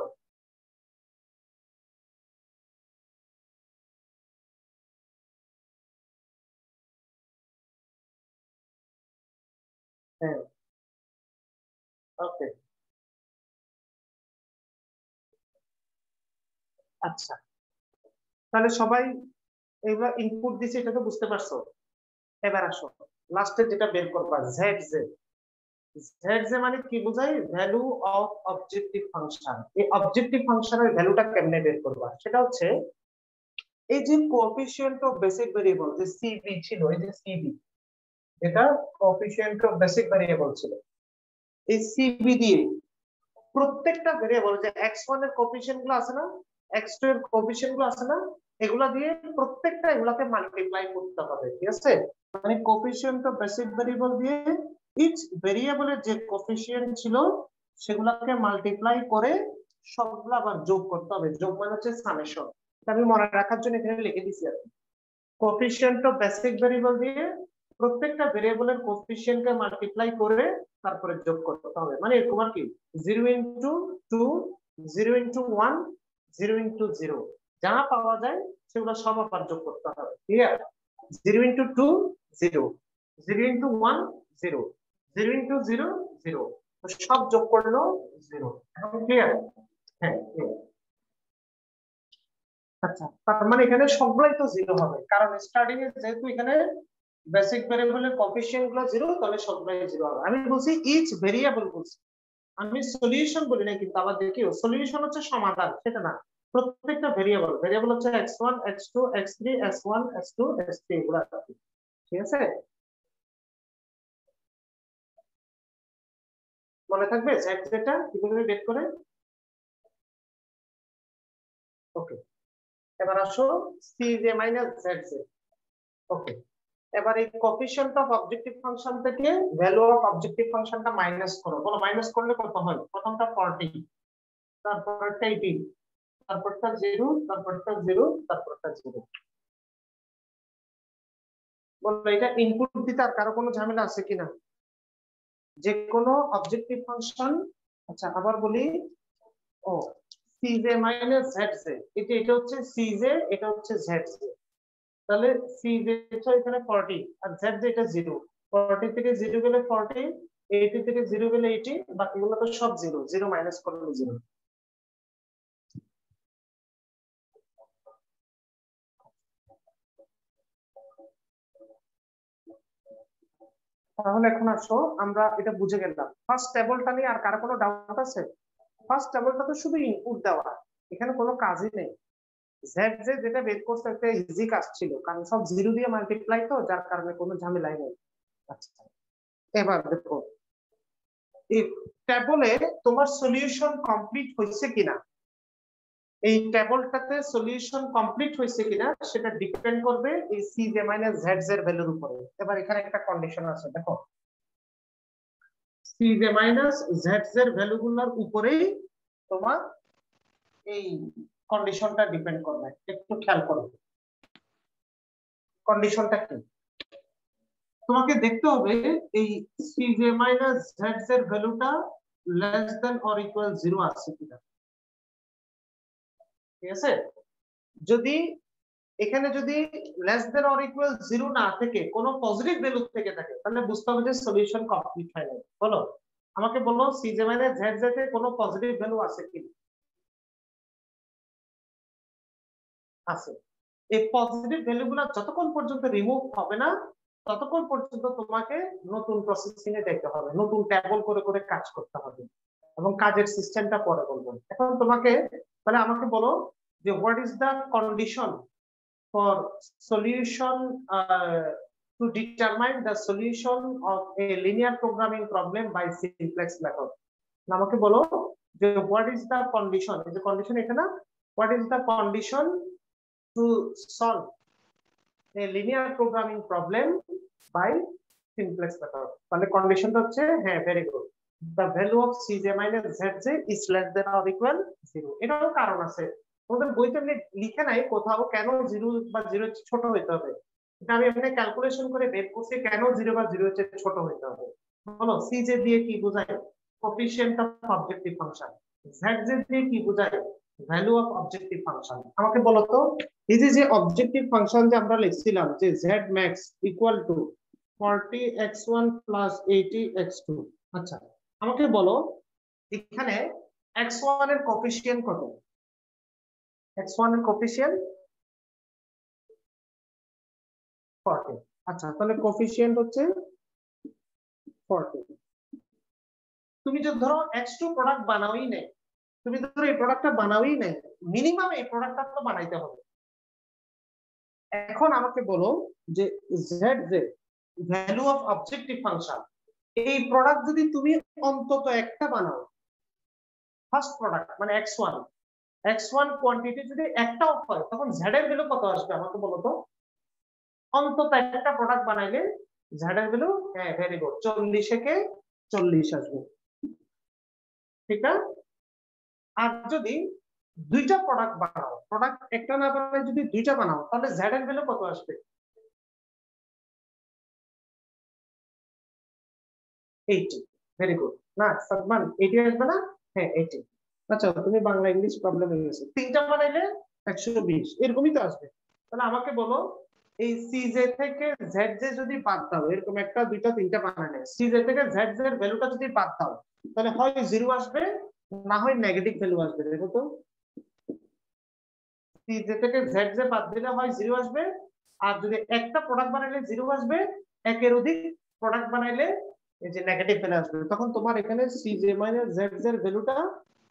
হ্যাঁ, ওকে, আচ্ছা, তাহলে সবাই এগুলা ইনপুট দিছে, এটা তো বুঝতে পারছো। এবার আসো লাস্টে যেটা বের করবা, জেড জে। জেড জে মানে কি বোঝায়? Value of objective function. এই অবজেক্টিভ ফাংশনের ভ্যালুটা কেমনে বের করবা সেটা হচ্ছে, এই যে কোএফিশিয়েন্ট অফ বেসিক ভেরিয়েবল যে সিবি ছিল, এই যে সিবি, এটা কোএফিশিয়েন্ট অফ বেসিক ভেরিয়েবল ছিল। এই সিবি দিয়ে প্রত্যেকটা ভেরিয়েবল যে x1 এর কোএফিশিয়েন্ট গুলো আছে না, x2 এর কোএফিশিয়েন্ট গুলো আছে না, এগুলা দিয়ে প্রত্যেকটা এগুলাকে মাল্টিপ্লাই করতে হবে। ঠিক আছে, মানে কোএফিশিয়েন্ট অফ বেসিক ভেরিয়েবল দিয়ে ইচ ভেরিয়েবলের যে কোএফিশিয়েন্ট ছিল সেগুলাকে মাল্টিপ্লাই করে সবগুলো আবার যোগ করতে হবে। যোগ মানে হচ্ছে সামেশন। আমি মনে রাখার জন্য এখানে লিখে দিছি আর কি। কোএফিশিয়েন্ট অফ বেসিক ভেরিয়েবল দিয়ে প্রত্যেকটা ভেরিয়েবলের কোএফিসিয়েন্টকে মাল্টিপ্লাই করে তারপরে যোগ করতে হবে। মানে তোমার কি 0 ইনটু 2, 0 ইনটু 1, 0 ইনটু 0 যা পাওয়া যায় সেগুলো সব আবার যোগ করতে হবে। ক্লিয়ার? 0 ইনটু 2 0, 0 ইনটু 1 0, 0 ইনটু 0 0, সব যোগ করলো 0। এখন ক্লিয়ার? হ্যাঁ clear। আচ্ছা, তার মানে এখানে সবগুলাই তো 0 হবে, কারণ স্টার্টিং এ যেহেতু এখানে বেসিক ভেরিয়েবলের কোএফিসিয়েন্ট গুলো 0, তাহলে সবগুলাই 0 হবে। আমি বলছি ইচ ভেরিয়েবল বলছি, আমি সলিউশন বলি না, কিন্তু আবার দেখিও সলিউশন হচ্ছে সমাধান, সেটা না। প্রত্যেকটা ভেরিয়েবল ভেরিয়েবল হচ্ছে x1 x2 x3 s1 s2 s3 এগুলো আছে। ঠিক আছে, মনে থাকবে z যেটা কিভাবে বের করে? ওকে, এবার আসো cj মাইনাস zj। ওকে, এবার এই কোএফিসিয়েন্ট অফ অবজেক্টিভ ফাংশন থেকে ভ্যালু অফ অবজেক্টিভ ফাংশনটা মাইনাস করো। বলো মাইনাস করলে কত হয়? প্রথমটা 40, তারপরটা 18, তারপরটা 0, তারপরটা 0, তারপরটা 0। বলো এটা ইনপুট দিতে আর কারো কোনো ঝামেলা আছে কিনা? যে কোনো অবজেক্টিভ ফাংশন। আচ্ছা আবার বলি, ও cj মাইনাস zj, এটা হচ্ছে cj, এটা হচ্ছে zj। তাহলে cj এখানে 40 আর zj এটা 0। 40 থেকে 0 গেলে 40, 80 থেকে 0 গেলে 80, বাকিগুলো তো সব 0, 0 মাইনাস করলে 0। তাহলে এখন আসো আমরা এটা বুঝে গেলাম। ফার্স্ট টেবলটা নিয়ে আর কারো কোনো ডাউট আছে? ফার্স্ট টেবলটা তো শুধু ইনপুট দেওয়া, এখানে কোনো কাজই নেই। জেড যে যেটা বের করতে একটা ইজি কাজ ছিল, কারণ সব 0 দিয়ে মাল্টিপ্লাই, তো যার কারণে কোনো ঝামেলাই নেই। আচ্ছা, এবার দেখো এই টেবলে তোমার সলিউশন কমপ্লিট হয়েছে কিনা, এই টেবলটাতে সলিউশন কমপ্লিট হয়েছে কিনা সেটা ডিপেন্ড করবে এই cj মাইনাস zz এর ভ্যালুর উপরে। এবার এখানে একটা কন্ডিশন আছে, দেখো cj মাইনাস zz এর ভ্যালুগুলোর উপরেই তোমার এই কন্ডিশনটা ডিপেন্ড করবে। একটু খেয়াল করো কন্ডিশনটা কি। তোমাকে দেখতে হবে এই cj মাইনাস zz এর ভ্যালুটা লেস দেন অর ইকুয়াল 0 আছে কিনা। ঠিক আছে, যদি এখানে যদি লেস দেন অর ইকুয়াল 0 না থেকে কোনো পজিটিভ ভ্যালু থেকে থাকে, তাহলে বুঝতে হবে যে সলিউশন কমপ্লিট হয় নাই। বলো আমাকে, বলো cj মাইনাস zz এ কোনো পজিটিভ ভ্যালু আছে কি? আছে। এই পজিটিভ ভ্যালুগুলো যতক্ষণ পর্যন্ত রিমুভ হবে না, ততক্ষণ পর্যন্ত তোমাকে নতুন প্রসেসিং এ যেতে হবে, নতুন ট্যাবল করে করে কাজ করতে হবে, এবং কাজের সিস্টেমটা পরে বলবো। এখন তোমাকে তাহলে আমাকে বলো যে what is the condition for solution to determine the solution of a linear programming problem by simplex method। আমাকে বলো যে what is the condition, এই যে কন্ডিশন এখানে, what is the condition to solve a linear programming problem by simplex method। তাহলে কন্ডিশনটা হচ্ছে, হ্যাঁ very good, the value of cj minus zj is less than or equal 0। এটাও কারণ আছে, তোমাদের বইতে লিখে নাই কোথাও কেন 0 বা 0 ছোট হইতে হবে। এটা আমি এখানে ক্যালকুলেশন করে বের করছি কেন 0 বা 0 চেয়ে ছোট হইতে হবে। বলো cj দিয়ে কি বোঝায়? Coefficient of objective function. zj দিয়ে কি বোঝায়? Value of objective function. আমাকে বলো তো এই যে অবজেক্টিভ ফাংশন যে আমরা লিখছিলাম যে z max equal to 40x1 plus 80x2। আচ্ছা আমাকে বলো এখানে x1 এর কোএফিসিয়েন্ট কত? x1 এর কোএফিসিয়েন্ট 40। আচ্ছা তাহলে কোএফিসিয়েন্ট হচ্ছে 40। তুমি যদি ধরো x2 প্রোডাক্ট বানাওই নাই, তুমি ধরো এই প্রোডাক্টটা বানাওই নাই, মিনিমাম এই প্রোডাক্টটা তো বানাইতে হবে। এখন আমাকে বলো যে zz value of objective function, এই প্রোডাক্ট যদি তুমি অন্তত একটা বানাও, ফার্স্ট প্রোডাক্ট মানে x1 কোয়ান্টিটি যদি একটাও হয়, তখন z এর ভ্যালু কত আসবে আমাকে বলো তো? অন্তত একটা প্রোডাক্ট বানাইলে z এর ভ্যালু, হ্যাঁ ভেরি গুড, 40 থেকে 40 আসবে। ঠিক আছে, আর যদি দুইটা প্রোডাক্ট বানাও, প্রোডাক্ট একটা না বানাই যদি দুইটা বানাও, তাহলে z এর ভ্যালু কত আসবে? 80। Very good. না সালমান 80 আসবে না? হ্যাঁ 80। আচ্ছা তুমি বাংলা ইংলিশ প্রবলেম হয়ে গেছে, তিনটা বানাইলে 120 এরকমই তো আসবে। তাহলে আমাকে বলো এই সিজে থেকে জেড জে যদি বাদ দাও, এরকম একটা দুইটা তিনটা বানালে সিজে থেকে জেড জে এর ভ্যালুটা যদি বাদ দাও, তাহলে হয় জিরো আসবে না হয় নেগেটিভ ভ্যালু আসবে। দেখো তো সিজে থেকে জেড জে বাদ দিলে হয় জিরো আসবে, আর যদি একটা প্রোডাক্ট বানাইলে জিরো আসবে, একের অধিক প্রোডাক্ট বানাইলে এই যে নেগেটিভ ভ্যালু আসবে। তখন তোমার এখানে সিজে মাইনাস জেড জে এর ভ্যালুটা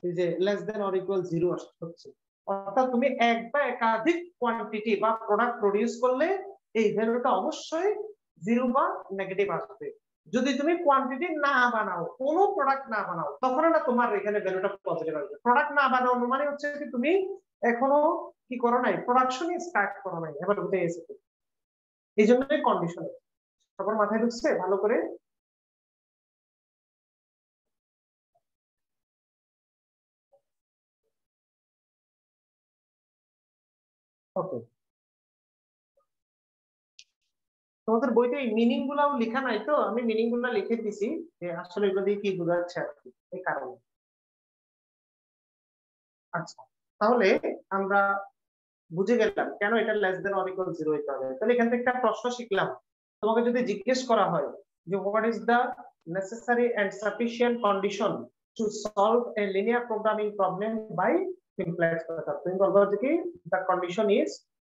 এই যে less than or equal zero হচ্ছে। অর্থাৎ তুমি এক বা একাধিক কোয়ান্টিটি বা প্রোডাক্ট প্রডিউস করলে এই ভ্যালুটা অবশ্যই জিরো বা নেগেটিভ আসবে। যদি তুমি কোয়ান্টিটি না বানাও, কোনো প্রোডাক্ট না বানাও, তখন না তোমার এখানে ভ্যালুটা পজিটিভ আসবে। প্রোডাক্ট না বানানো মানে হচ্ছে কি তুমি এখনো কি করো নাই, প্রোডাকশনই স্টার্ট করো নাই, এবার উঠে এসেছে। এই জন্যই কন্ডিশন। সবার মাথায় ঢুকছে ভালো করে? ওকে, তোমাদের বইতে এই মিনিং গুলাও লেখা নাই তো, আমি মিনিং গুলা লিখে দিছি যে আসলে এগুলো দিয়ে কি বোঝাচ্ছে আর কি, এই কারণে। আচ্ছা, তাহলে আমরা বুঝে গেলাম কেন এটা less than or equal zero হইতে হবে। তাহলে এখান থেকে একটা প্রশ্ন শিখলাম, তোমাকে যদি জিজ্ঞেস করা হয় যে what is the necessary and sufficient condition to solve a linear programming problem by simplex method, তুমি বলবো যে কি the condition is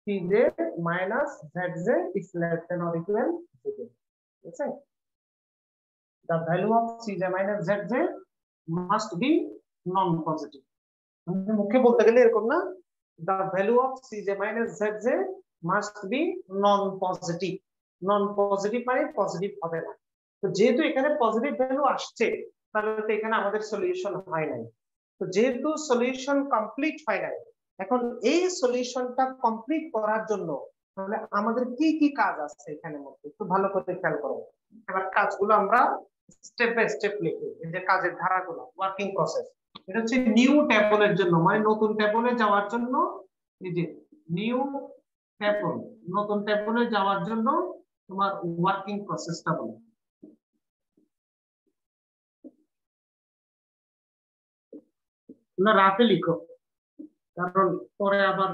cj minus zj is less than or equal 0, ঠিক আছে? The value of cj minus zj must be non positive। মুখে বলতে গেলে এরকম না, the value of cj minus zj must be non positive। Non positive মানে পজিটিভ হবে না। তো যেহেতু এখানে পজিটিভ ভ্যালু আসছে, তাহলে তো এখানে আমাদের সলিউশন হয় নাই। তো যেহেতু সলিউশন কমপ্লিট হয় নাই, এখন এই সলিউশনটা কমপ্লিট করার জন্য তাহলে আমাদের কি কি কাজ আছে এখানে মধ্যে একটু ভালো করে খেয়াল করো। এবার কাজগুলো আমরা স্টেপ বাই স্টেপ লিখি, এই যে কাজের ধারাগুলো, ওয়ার্কিং প্রসেস। এটা হচ্ছে নিউ ট্যাবলের জন্য, মানে নতুন ট্যাবলে যাওয়ার জন্য, এই যে নিউ ট্যাবল, নতুন ট্যাবলে যাওয়ার জন্য তোমার ওয়ার্কিং প্রসেসটা বলো। না রাফে লিখো, কারণ পরে আবার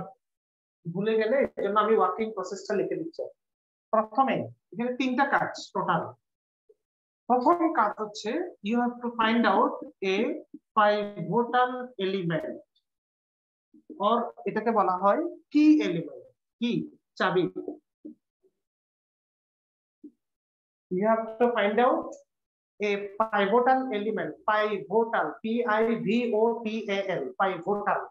ভুলে গেলে, এই জন্য আমি ওয়ার্কিং প্রসেসটা লিখে দিচ্ছি। প্রথমে এখানে তিনটা কাজ টোটাল। প্রথম কাজ হচ্ছে you have to find out a pivotal element, or এটাকে বলা হয় কি এলিমেন্ট, কি চাবি। You have to find out a pivotal element, pivotal, pivotal, pivotal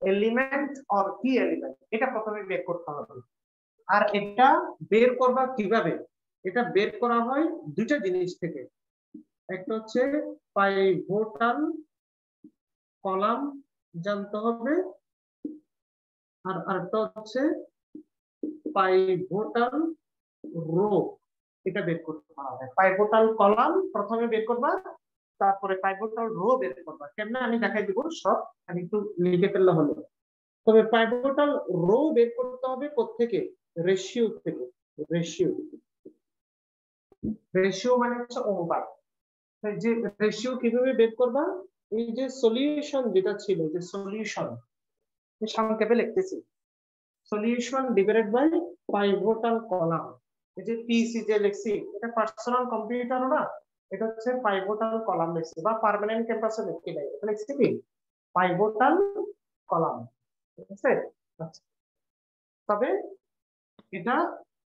element or key element, এটা প্রথমে বের করতে হবে। আর এটা বের করবা কিভাবে? এটা বের করা হয় দুইটা জিনিস থেকে, একটা হচ্ছে পাইভোটাল কলাম জানতে হবে, আর আরেকটা হচ্ছে পাইভোটাল রো, এটা বের করতে হবে। পাইভোটাল কলাম প্রথমে বের করবা, তারপরে পাইভোটাল রো বের করবা। কেমনে আমি দেখাই দিব সব, আমি একটু লিখে ফেললে হলো। তবে পাইভোটাল রো বের করতে হবে কোত্থেকে? রেশিও থেকে। রেশিও, রেশিও মানে হচ্ছে অনুপাত। যে রেশিও কিভাবে বের করবা? এই যে সলিউশন যেটা ছিল, যে সলিউশন সংক্ষেপে লিখতেছি, solution divided by pivotal column. এই যে পিসি যে লিখছি, এটা পার্সোনাল কম্পিউটারও না, এটা হচ্ছে পাইভোটাল কলাম লিখছি, বা পার্মানেন্ট ক্যাম্পাসে লিখি নাই, এটা লিখছি কি পাইভোটাল কলাম, ঠিক আছে? আচ্ছা, তবে এটা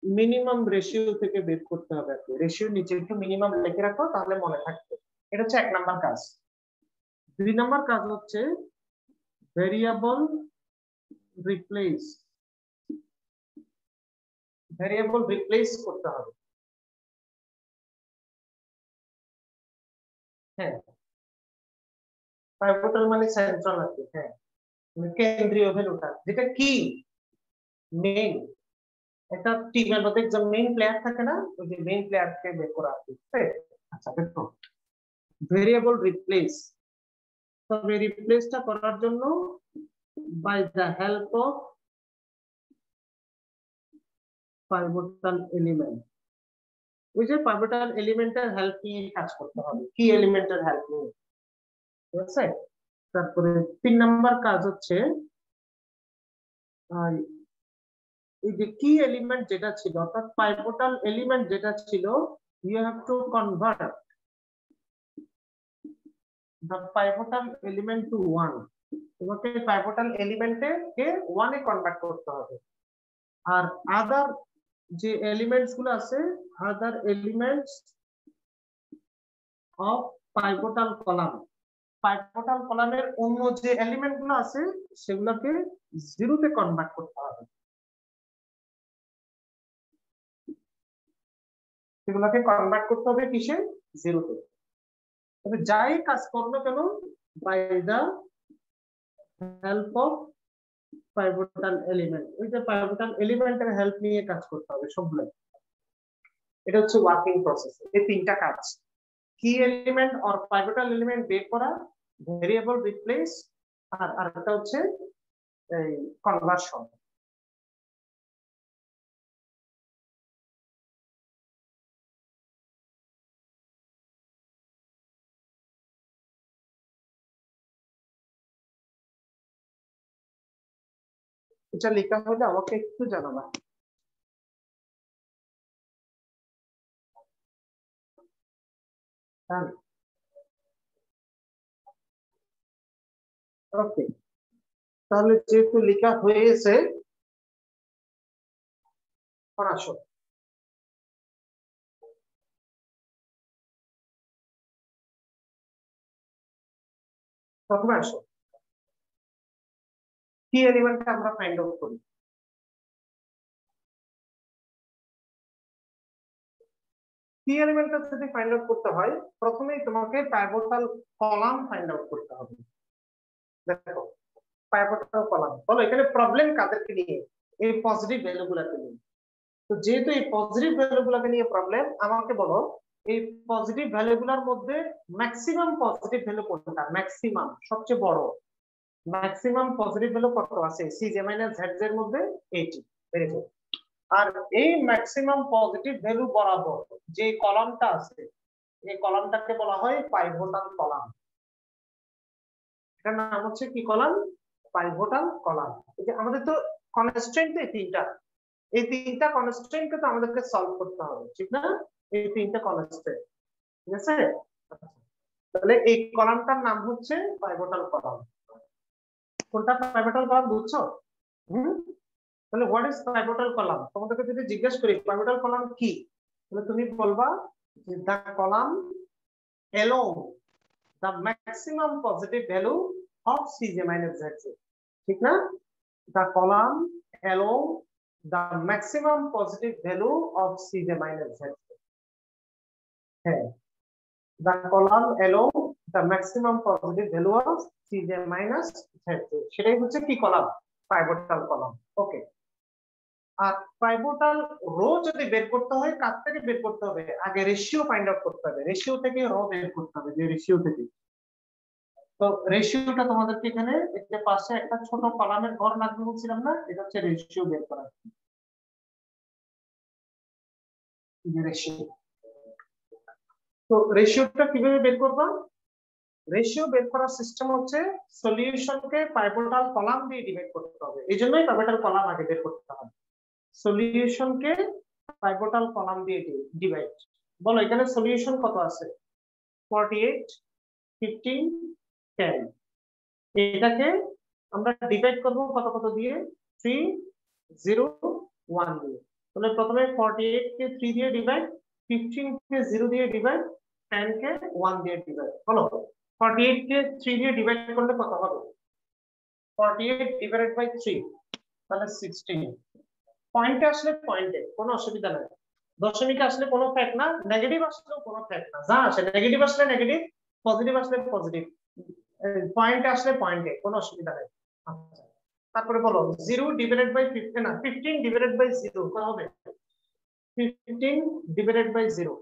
মিনিমাম রেশিও থেকে বের করতে হবে। রেশিও নিচে একটু মিনিমাম লিখে রাখো, তাহলে মনে থাকবে। এটা হচ্ছে এক নাম্বার কাজ। দুই নাম্বার কাজ হচ্ছে ভেরিয়েবল রিপ্লেস, ভেরিয়েবল রিপ্লেস করতে হবে। হ্যাঁ, পাইভোটাল মানে সেন্ট্রাল আর কি, হ্যাঁ, মানে কেন্দ্রীয় ভ্যালুটা, যেটা কি মেইন, একটা টিমের মধ্যে একজন মেইন প্লেয়ার থাকে না, ওই যে মেইন প্লেয়ারকে বের করা আর কি। আচ্ছা দেখো, ভেরিয়েবল রিপ্লেস, তবে রিপ্লেসটা করার জন্য by the help of pivotal element, ওই যে পাইভটাল এলিমেন্টের হেল্প নিয়ে কাজ করতে হবে, কি এলিমেন্টের হেল্প নিয়ে, ঠিক আছে। তারপরে 3 নাম্বার কাজ হচ্ছে এই যে কি এলিমেন্ট যেটা ছিল, অর্থাৎ পাইভটাল এলিমেন্ট যেটা ছিল, you have to convert the pivotal element to 1। তোমাকে পাইভটাল এলিমেন্টে কে 1 এ কনভার্ট করতে হবে। আর আদার যে এলিমেন্টস গুলো আছে, আদার এলিমেন্টস অফ পাইভটাল কলাম, পাইভটাল কলামের অন্য যে এলিমেন্ট গুলো আছে সেগুলোকে 0 তে কনভার্ট করতে হবে, সেগুলোকে কনভার্ট করতে হবে কিসে, 0 তে। তবে যাই কাজ করো না কেন, by the help of pivotal element, ওই যে পাইভটাল এলিমেন্টের হেল্প নিয়ে কাজ করতে হবে সবগুলো। এটা হচ্ছে ওয়ার্কিং প্রসেস। এই 3টা কাজ, কি এলিমেন্ট অর পাইভটাল এলিমেন্ট বের করা, ভেরিয়েবল রিপ্লেস, আর আরেকটা হচ্ছে এই কনভার্সন। এটা লেখা হলে আমাকে একটু জানাবা। হ্যাঁ, ওকে। তাহলে যেহেতু লেখা হয়ে গেছে, আসো প্রথমে আসো, কি এলিমেন্টটা আমরা ফাইন্ড আউট করি। কি এলিমেন্টটা যদি ফাইন্ড আউট করতে হয়, প্রথমেই তোমাকে পাইভটাল কলাম ফাইন্ড আউট করতে হবে। দেখো, পাইভটাল কলাম বলো, এখানে প্রবলেম কাদেরকে নিয়ে, এই পজিটিভ ভ্যালু গুলাকে নিয়ে। তো যেহেতু এই পজিটিভ ভ্যালু গুলাকে নিয়ে প্রবলেম, আমাকে বলো এই পজিটিভ ভ্যালু গুলার মধ্যে ম্যাক্সিমাম পজিটিভ ভ্যালু কোনটা, ম্যাক্সিমাম সবচেয়ে বড় ম্যাক্সিমাম পজিটিভ ভ্যালু কত আছে, সিজে মাইনাস জেড এর মধ্যে 80। Very good. আর এই ম্যাক্সিমাম পজিটিভ ভ্যালু বরাবর যে কলামটা আছে, এই কলামটাকে বলা হয় পাইভটাল কলাম। এটার নাম হচ্ছে কি কলাম, পাইভটাল কলাম। এই যে আমাদের তো কনস্ট্রেন্ট এই তিনটা কনস্ট্রেন্টকে তো আমাদেরকে সলভ করতে হবে, ঠিক না? এই 3টা কনস্ট্রেন্ট, ঠিক আছে। তাহলে এই কলামটার নাম হচ্ছে পাইভটাল কলাম। কোনটা পাইভটাল কলাম বুঝছো? হুম। তাহলে হোয়াট ইজ পাইভটাল কলাম, তোমাদেরকে যদি জিজ্ঞেস করি পাইভটাল কলাম কি, তাহলে তুমি বলবা যে দা column along the maximum positive value of Cj minus Zj, ঠিক না? the column along the maximum positive value of Cj minus Zj, হ্যাঁ, the column along the maximum positive value of Cj minus Zj, সেটাই হচ্ছে কি কলাম, পাইভটাল কলাম। ওকে। আর পাইভটাল রো যদি বের করতে হয়, কার থেকে বের করতে হবে, আগে রেশিও ফাইন্ড আউট করতে হবে, রেশিও থেকে রো বের করতে হবে, যে রেশিও থেকে। তো রেশিওটা তোমাদেরকে এখানে একটা পাশে একটা ছোট কলামের ঘর লাগবে বলছিলাম না, এটা হচ্ছে রেশিও বের করা, রেশিও। তো রেশিওটা কিভাবে বের করবা, রেশিও বের করার সিস্টেম হচ্ছে সলিউশনকে পাইভটাল কলাম দিয়ে ডিভাইড করতে হবে, এই জন্যই পাইভটাল কলাম আগে বের করতে হবে। সলিউশনকে পাইভটাল কলাম দিয়ে ডিভাইড। বলো এখানে সলিউশন কত আছে, 48, 15, 10। এটাকে আমরা ডিভাইড করব কত কত দিয়ে, 3, 0, 1 দিয়ে। তাহলে প্রথমে 48 কে 3 দিয়ে ডিভাইড, 15 কে 0 দিয়ে ডিভাইড, 10 কে 1 দিয়ে ডিভাইড। বলো 48 কে 3 দিয়ে ডিভাইড করলে কত হবে, 48 ডিভাইডেড বাই 3, তাহলে 16। পয়েন্টে আসলে পয়েন্টে কোনো অসুবিধা নেই, দশমিকে আসলে কোনো ফ্যাক্ট না, নেগেটিভ আসলেও কোনো ফ্যাক্ট না, যা আসে নেগেটিভ আসলে নেগেটিভ, পজিটিভ আসলে পজিটিভ, পয়েন্টে আসলে পয়েন্টে কোনো অসুবিধা নেই। আচ্ছা, তারপরে বলো 0 ডিভাইডেড বাই 15, না 15 ডিভাইডেড বাই 0 কত হবে, 15 ডিভাইডেড বাই 0,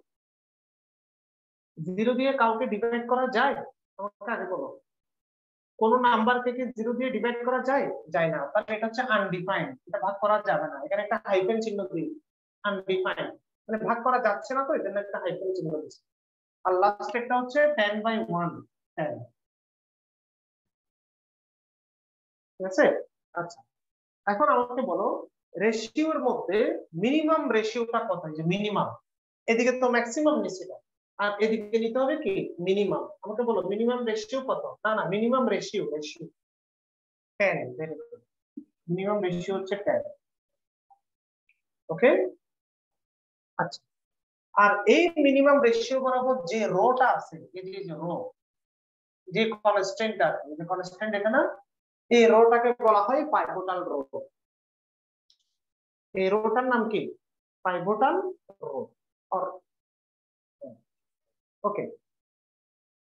0 দিয়ে কাউকে ডিভাইড করা যায়, আমাকে আগে বলো, কোন নাম্বার থেকে 0 দিয়ে ডিভাইড করা যায়, যায় না, তাহলে এটা হচ্ছে আনডিফাইন্ড, এটা ভাগ করা যাবে না, এখানে একটা হাইফেন চিহ্ন দিই, আনডিফাইন্ড। মানে ভাগ করা যাচ্ছে না, তো এই জন্য একটা হাইফেন চিহ্ন দিচ্ছি। আর লাস্ট একটা হচ্ছে 10/1, 10। ঠিক আছে? আচ্ছা, এখন আমাকে বলো রেশিওর মধ্যে মিনিমাম রেশিওটা কত? যে মিনিমাম, এদিকে তো ম্যাক্সিমাম নিছিল, আর এদিকে নিতে হবে কি মিনিমাম। আমাকে বলো মিনিমাম রেশিও কত? না না, minimum ratio, ratio 10। Very good, minimum ratio হচ্ছে 10। ওকে, আচ্ছা। আর এই মিনিমাম রেশিও বরাবর যে রোটা আছে, এই যে রো, যে কনস্ট্যান্টটা, যে কনস্ট্যান্ট এটা না, এই রোটাকে বলা হয় পাইভোটাল রো। এই রোটার নাম কি? Pivotal rho. ওকে,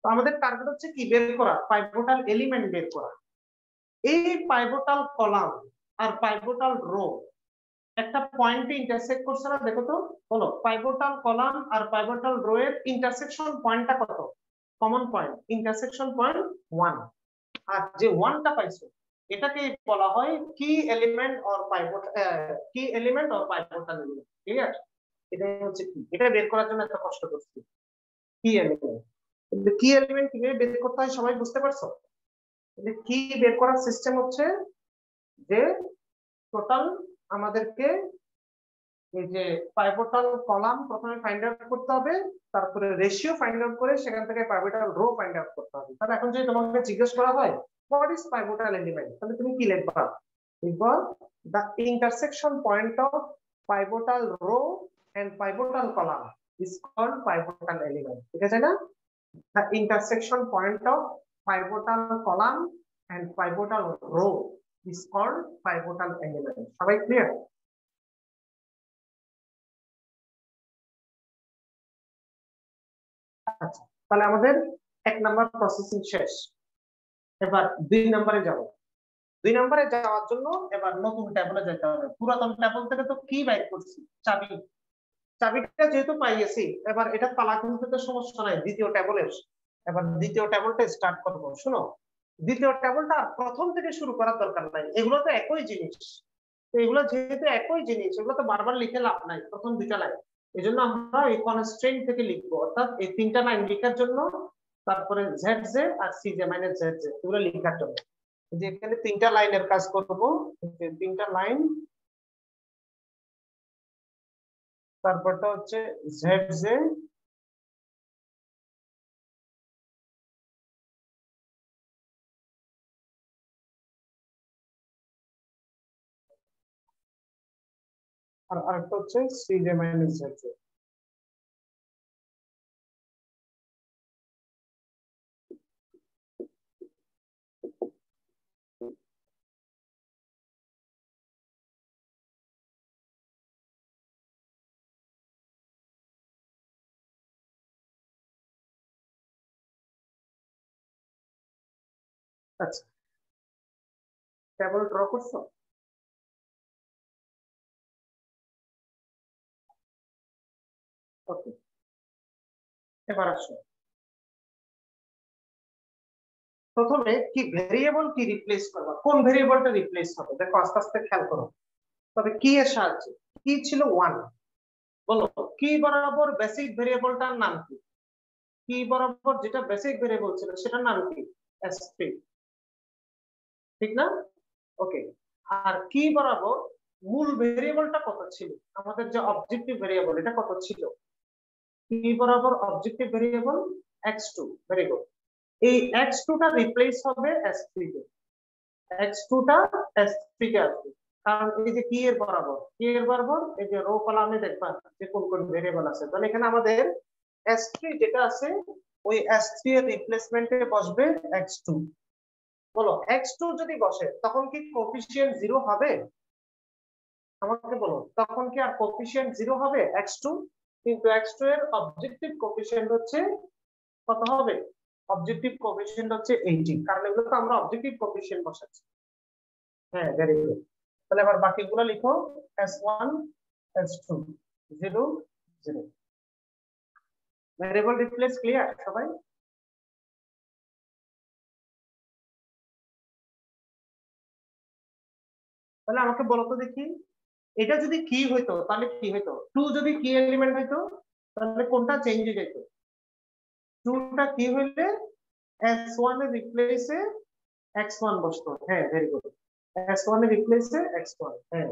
তো আমাদের টার্গেট হচ্ছে কি বের করা? পাইভোটাল এলিমেন্ট বের করা। এই পাইভোটাল কলাম আর পাইভোটাল রো একটা পয়েন্টে ইন্টারসেক্ট করছে না, দেখো তো। বলো পাইভোটাল কলাম আর পাইভোটাল রো এর ইন্টারসেকশন পয়েন্টটা কত? Common point, intersection point 1। আর যে 1টা পাইছো, এটাকে বলা হয় কি এলিমেন্ট অর পাইভোট, কি এলিমেন্ট অর পাইভোটাল এলিমেন্ট। ঠিক আছে, এটা হচ্ছে কি, এটা বের করার জন্য এত কষ্ট করছি। কি এলিমেন্ট, কি এলিমেন্ট কিভাবে বের করতে হয় সবাই বুঝতে পারছো? কি বের করার সিস্টেম হচ্ছে যে টোটাল আমাদেরকে এই যে পাইভোটাল কলাম প্রথমে ফাইন্ড আউট করতে হবে, তারপরে রেশিও ফাইন্ড আউট করে সেখান থেকে পাইভোটাল রো ফাইন্ড আউট করতে হবে। তাহলে এখন যদি তোমাকে জিজ্ঞেস করা হয় হোয়াট ইজ পাইভোটাল এলিমেন্ট, তাহলে তুমি কি লিখবা? লিখবা the intersection point of pivotal row and pivotal column is called pivotal element। ঠিক আছে না? The intersection point of pivotal column and pivotal row is called pivotal element। সবাই ক্লিয়ার? আচ্ছা, তাহলে আমাদের 1 নাম্বার প্রসেসিং শেষ। এবার 2 নাম্বারে যাব। 2 নাম্বারে যাওয়ার জন্য এবার নতুন ট্যাবলে যেতে হবে। পুরাতন ট্যাবল থেকে তো কি বাইর করছি? চাবি। চাবিটা যেহেতু পাইয়েছি, এবার এটা তালা খুলতে তো সমস্যা নাই দ্বিতীয় ট্যাবলের। এবার দ্বিতীয় ট্যাবলটা স্টার্ট করব। শুনো, দ্বিতীয় ট্যাবলটা আর প্রথম থেকে শুরু করার দরকার নাই, এগুলো তো একই জিনিস। তো এগুলো যেহেতু একই জিনিস, এগুলো তো বারবার লিখে লাভ নাই প্রথম 2টা লাইন। এই জন্য আমরা এই কনস্ট্রেইন থেকে লিখবো, অর্থাৎ এই 3টা লাইন লেখার জন্য, তারপরে জেড জে আর c J minus Z j এগুলো লেখার জন্য যে এখানে 3টা লাইনের কাজ করব। 3টা লাইন, তারপরটা হচ্ছে জেড জে, আর আরেকটা হচ্ছে C J minus Z J. আচ্ছা, ট্যাবল ড্র করছো? ওকে, এবার আসো। প্রথমে কি ভেরিয়েবল কি রিপ্লেস করবা, কোন ভেরিয়েবলটা রিপ্লেস হবে দেখো, আস্তে আস্তে খেয়াল করো। তবে কি এর সাহায্যে? কি ছিল 1, বলো। কি বরাবর বেসিক ভেরিয়েবলটার নাম কি? কি বরাবর যেটা বেসিক ভেরিয়েবল ছিল সেটার নাম কি? s3, ঠিক না? ওকে, আর কি বরাবর মূল ভেরিয়েবলটা কত ছিল? আমাদের যে অবজেক্টিভ ভেরিয়েবল এটা কত ছিল? কি বরাবর objective variable x2। Very good. এই x2 টা রিপ্লেস হবে s3 তে। x2 টা s3 তে আসবে, কারণ এই যে কি এর বরাবর, কি এর বরাবর এই যে রো কলামে দেখবা যে কোন কোন ভেরিয়েবল আছে, তাহলে এখানে আমাদের s3 যেটা আছে ওই s3 এর রিপ্লেসমেন্টে বসবে x2। বলো x2 যদি বসে তখন কি কোফিশিয়েন্ট 0 হবে? আমাকে বলো তখন কি আর কোফিশিয়েন্ট 0 হবে x2? কিন্তু x2 এর অবজেক্টিভ কোফিশিয়েন্ট হচ্ছে কত হবে? অবজেক্টিভ কোফিশিয়েন্ট হচ্ছে 18, কারণ এগুলো তো আমরা অবজেক্টিভ কোফিশিয়েন্ট বসাচ্ছি। হ্যাঁ, ভেরি গুড। তাহলে এবার বাকিগুলো লিখো, s1 s2 0 0। Variable replace clear সবাই? তাহলে আমাকে বলো তো দেখি, এটা যদি কি হইতো তাহলে কি হইতো, 2 যদি কি এলিমেন্ট হইতো তাহলে কোনটা চেঞ্জ হয়ে যেত, 2টা কি হইলে s1 এর রিপ্লেসে x1 বসতো। হ্যাঁ ভেরি গুড, s1 এর রিপ্লেসে x1। হ্যাঁ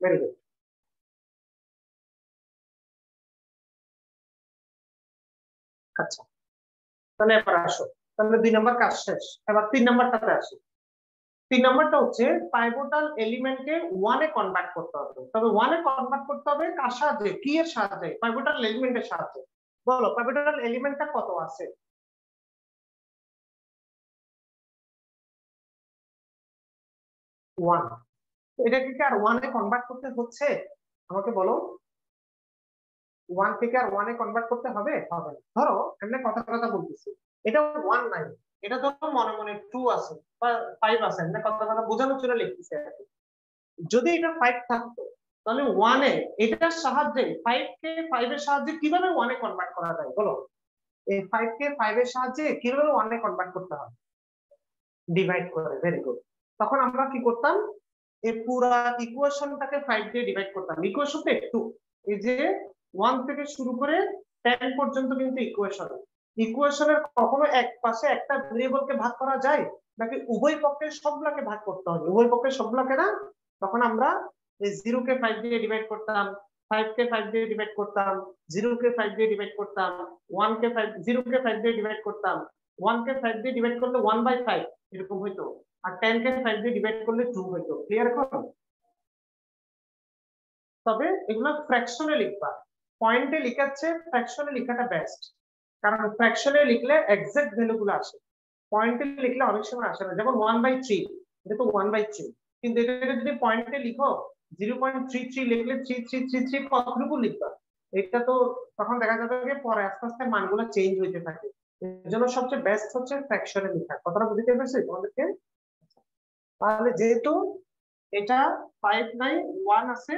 ভেরি গুড। আচ্ছা তাহলে এবার আসো, তাহলে 2 নম্বর কাজ শেষ, এবার 3 নম্বরটাতে আসি। 3 নম্বরটা হচ্ছে পাইভোটাল এলিমেন্টকে 1 এ কনভার্ট করতে হবে। তবে 1 এ কনভার্ট করতে হবে কার সাহায্যে, কি এর সাহায্যে, পাইভোটাল এলিমেন্টের সাহায্যে। বলো পাইভোটাল এলিমেন্টটা কত আছে? 1। এটাকে কি আর 1 এ কনভার্ট করতে হচ্ছে? আমাকে বলো, 1 থেকে আর 1 এ কনভার্ট করতে হবে? হবে না। ধরো এমনি কথা কথা বলতেছি, এটা 1 নাই, এটা ধরো মনে মনে 2 আছে বা 5 আছে, এমনি কথা কথা বোঝানোর জন্য লিখতেছি আর কি। যদি এটা 5 থাকতো তাহলে 1 এ এটার সাহায্যে 5 কে 5 এর সাহায্যে কিভাবে 1 এ কনভার্ট করা যায় বলো? এই 5 কে 5 এর সাহায্যে কিভাবে 1 এ কনভার্ট করতে হয়? ডিভাইড করে, ভেরি গুড। তখন আমরা কি করতাম, এই পুরা ইকুয়েশনটাকে 5 দিয়ে ডিভাইড করতাম। ইকুয়েশনটা একটু, এই যে 1 থেকে শুরু করে 10 পর্যন্ত কিন্তু ইকুয়েশন, ইকুয়েশনের কখনো এক পাশে একটা ভেরিয়েবলকে ভাগ করা যায় নাকি উভয় পক্ষের সবগুলোকে ভাগ করতে হবে? উভয় পক্ষের সবগুলোকে না। তখন আমরা এই 0 কে 5 দিয়ে ডিভাইড করতাম, 5 কে 5 দিয়ে ডিভাইড করতাম, 0 কে 5 দিয়ে ডিভাইড করতাম, 1 কে 5, 0 কে 5 দিয়ে ডিভাইড করতাম, 1 কে 5 দিয়ে ডিভাইড করলে 1/5 এরকম হইতো, আর 10 কে 5 দিয়ে ডিভাইড করলে 2 হইতো। ক্লিয়ার এখন? তবে এগুলো ফ্র্যাকশনে লিখবা, পয়েন্টে লিখাচ্ছে ফ্র্যাকশনে লেখাটা বেস্ট, কারণ ফ্র্যাকশনে লিখলে এক্সাক্ট ভ্যালু গুলো আসে, পয়েন্টে লিখলে অনেক সময় আসে না। যেমন 1/3, এটা তো 1/3, কিন্তু এটা যদি পয়েন্টে লিখো 0.33 লিখলে 3333 কতটুকু লিখবা? এটা তো তখন দেখা যাবে যে পরে আস্তে আস্তে মানগুলো চেঞ্জ হইতে থাকে। এর জন্য সবচেয়ে বেস্ট হচ্ছে ফ্র্যাকশনে লেখা। কথাটা বুঝতে পেরেছি তোমাদেরকে? তাহলে যেহেতু এটা 5 নাই 1 আছে,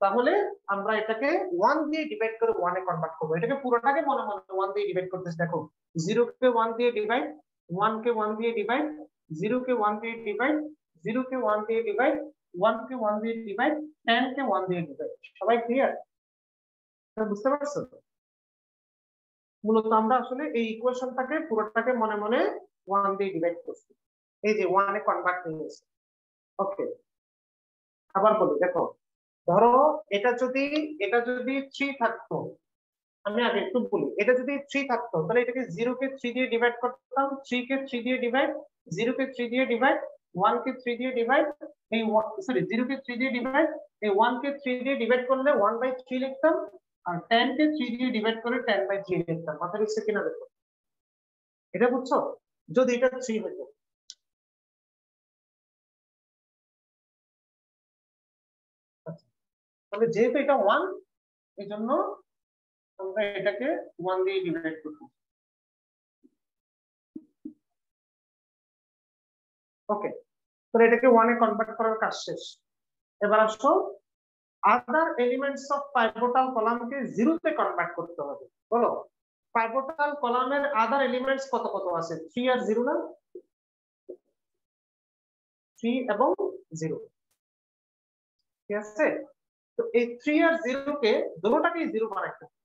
তাহলে আমরা এটাকে 1 দিয়ে ডিভাইড করে 1 এ কনভার্ট করব। এটাকে পুরোটাকে মনে মনে 1 দিয়ে ডিভাইড করতেছি। দেখো 0 কে 1 দিয়ে ডিভাইড, 1 কে 1 দিয়ে ডিভাইড, 0 কে 1 দিয়ে ডিভাইড, 0 কে 1 দিয়ে ডিভাইড, 1 কে 1 দিয়ে ডিভাইড, 10 কে 1 দিয়ে ডিভাইড। সবাই ক্লিয়ার? বুঝতে পারছো? মূলত আমরা আসলে এই ইকুয়েশনটাকে পুরোটাকে মনে মনে 1 দিয়ে ডিভাইড করছি, এই যে 1 এ কনভার্ট হয়েছে। ওকে, আবার বলি, দেখো ধরো এটা যদি 3 থাকতো, আমি আগে একটু বলি, এটা যদি 3 থাকতো তাহলে এটাকে 0 কে 3 দিয়ে ডিভাইড করতাম, 3 কে 3 দিয়ে ডিভাইড, 0 কে 3 দিয়ে ডিভাইড, 1 কে 3 দিয়ে ডিভাইড, এই সরি 0 কে 3 দিয়ে ডিভাইড, এই 1 কে 3 দিয়ে ডিভাইড করলে 1/3 লিখতাম, আর 10 কে 3 দিয়ে ডিভাইড করে 10/3 লিখতাম। মাথা দিচ্ছে কিনা দেখো, এটা বুঝছো? যদি এটা 3 হতো। আচ্ছা, তাহলে যেহেতু এটা 1, এই জন্য আমরা এটাকে 1 দিয়ে ডিভাইড করব। ওকে, তো এটাকে 1 এ কনভার্ট করার কাজ শেষ। এবার আসো, আদার এলিমেন্টস অফ পাইভোটাল কলামকে 0 তে কনভার্ট করতে হবে। বলো পাইভোটাল কলামের আদার এলিমেন্টস কত কত আছে? 3 আর 0 না? 3 এবং 0, ঠিক আছে? তো এই 3 আর 0 কে দুটোটাকেই 0 বানাইতে হবে।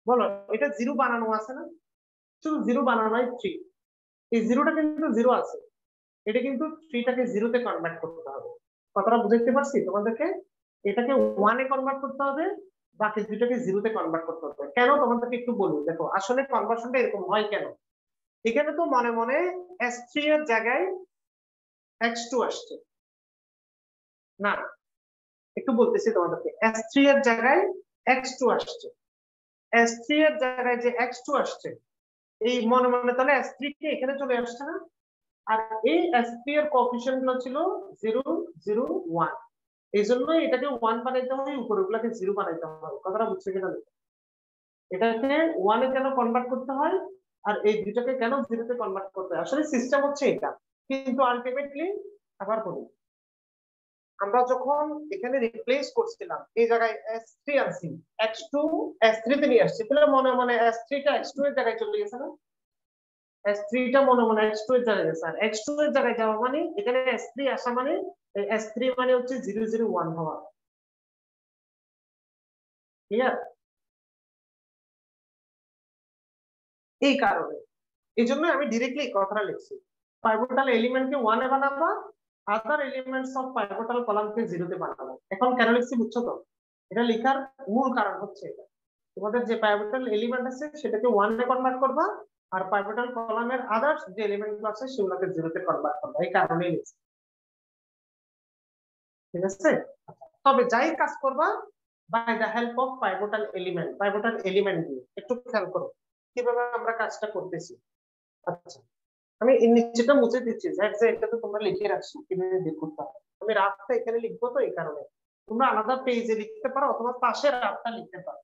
বলো এটা 0 বানানো আছে না? শুধু 0 বানানোই 3, এই 0টা কিন্তু 0 আছে, এটা কিন্তু 3টাকে 0 তে কনভার্ট করতে হবে। কথাটা বুঝাইতে পারছি তোমাদেরকে? এটাকে 1 এ কনভার্ট করতে হবে, বাকি দুইটাকে 0 তে কনভার্ট করতে হবে। কেন তোমাদেরকে একটু বলি, দেখো আসলে কনভার্সনটা এরকম হয় কেন। এখানে তো মনে মনে s3 এর জায়গায় x2 আসছে না, একটু বলতেছি তোমাদেরকে, s3 এর জায়গায় x2 আসছে, s3 এর জায়গায় যে x2 আসছে, এই মনে মনে তাহলে s3 কে এখানে চলে আসছে না? আর এই s3 এর কোএফিসিয়েন্ট গুলো ছিল 0 0 1, এই জন্যই এটাকে 1 বানাইতে হবে, উপরে গুলাকে 0 বানাইতে হবে। কথাটা বুঝছে কিনা? এটাকে 1 এ কেন কনভার্ট করতে হয় আর এই দুটোকে কেন 0 তে কনভার্ট করতে হয়, আসলে সিস্টেম হচ্ছে এটা। কিন্তু আলটিমেটলি আবার বলি, আমরা যখন এখানে রিপ্লেস করছিলাম এই জায়গায় s3 আনছি, x2 s3 তে নিয়ে আসছি, তাহলে মনে মনে s3 টা x2 এর জায়গায় চলে গেছে না? S3 টা মনে মনে H2 এর জায়গায় গেছে, আর H2 এর জায়গায় যাওয়া মানে এখানে S3 আসা মানে S3 মানে হচ্ছে 001 হওয়া। ক্লিয়ার? এই কারণে এই জন্য আমি ডিরেক্টলি এই কথাটা লিখছি, পাইভোটাল এলিমেন্টকে 1 এ বানাবো, আদার এলিমেন্টস অফ পাইভোটাল কলামকে 0 তে বানাবো। এখন কেন লিখছি বুঝছো তো? এটা লেখার মূল কারণ হচ্ছে এটা, তোমাদের যে পাইভোটাল এলিমেন্ট আছে সেটাকে 1 এ কনভার্ট করবা, আর পাইভোটাল কলামের আদার্স যে এলিমেন্ট গুলো আছে সেগুলোকে 0 তে কনভার্ট করবা, এই কারণেই লিখছি। ঠিক আছে? তবে যাই কাজ করবা by the help of pivotal element, pivotal element দিয়ে একটু খেয়াল করো কিভাবে আমরা কাজটা করতেছি। আচ্ছা, আমি এই নিচেটা মুছে দিচ্ছি, যে এটা তো তোমরা লিখে রাখছো কিভাবে বের করতে হবে। আমি রাফটা এখানে লিখবো, তো এই কারণে তোমরা আলাদা পেজে লিখতে পারো অথবা পাশে রাফটা লিখতে পারো।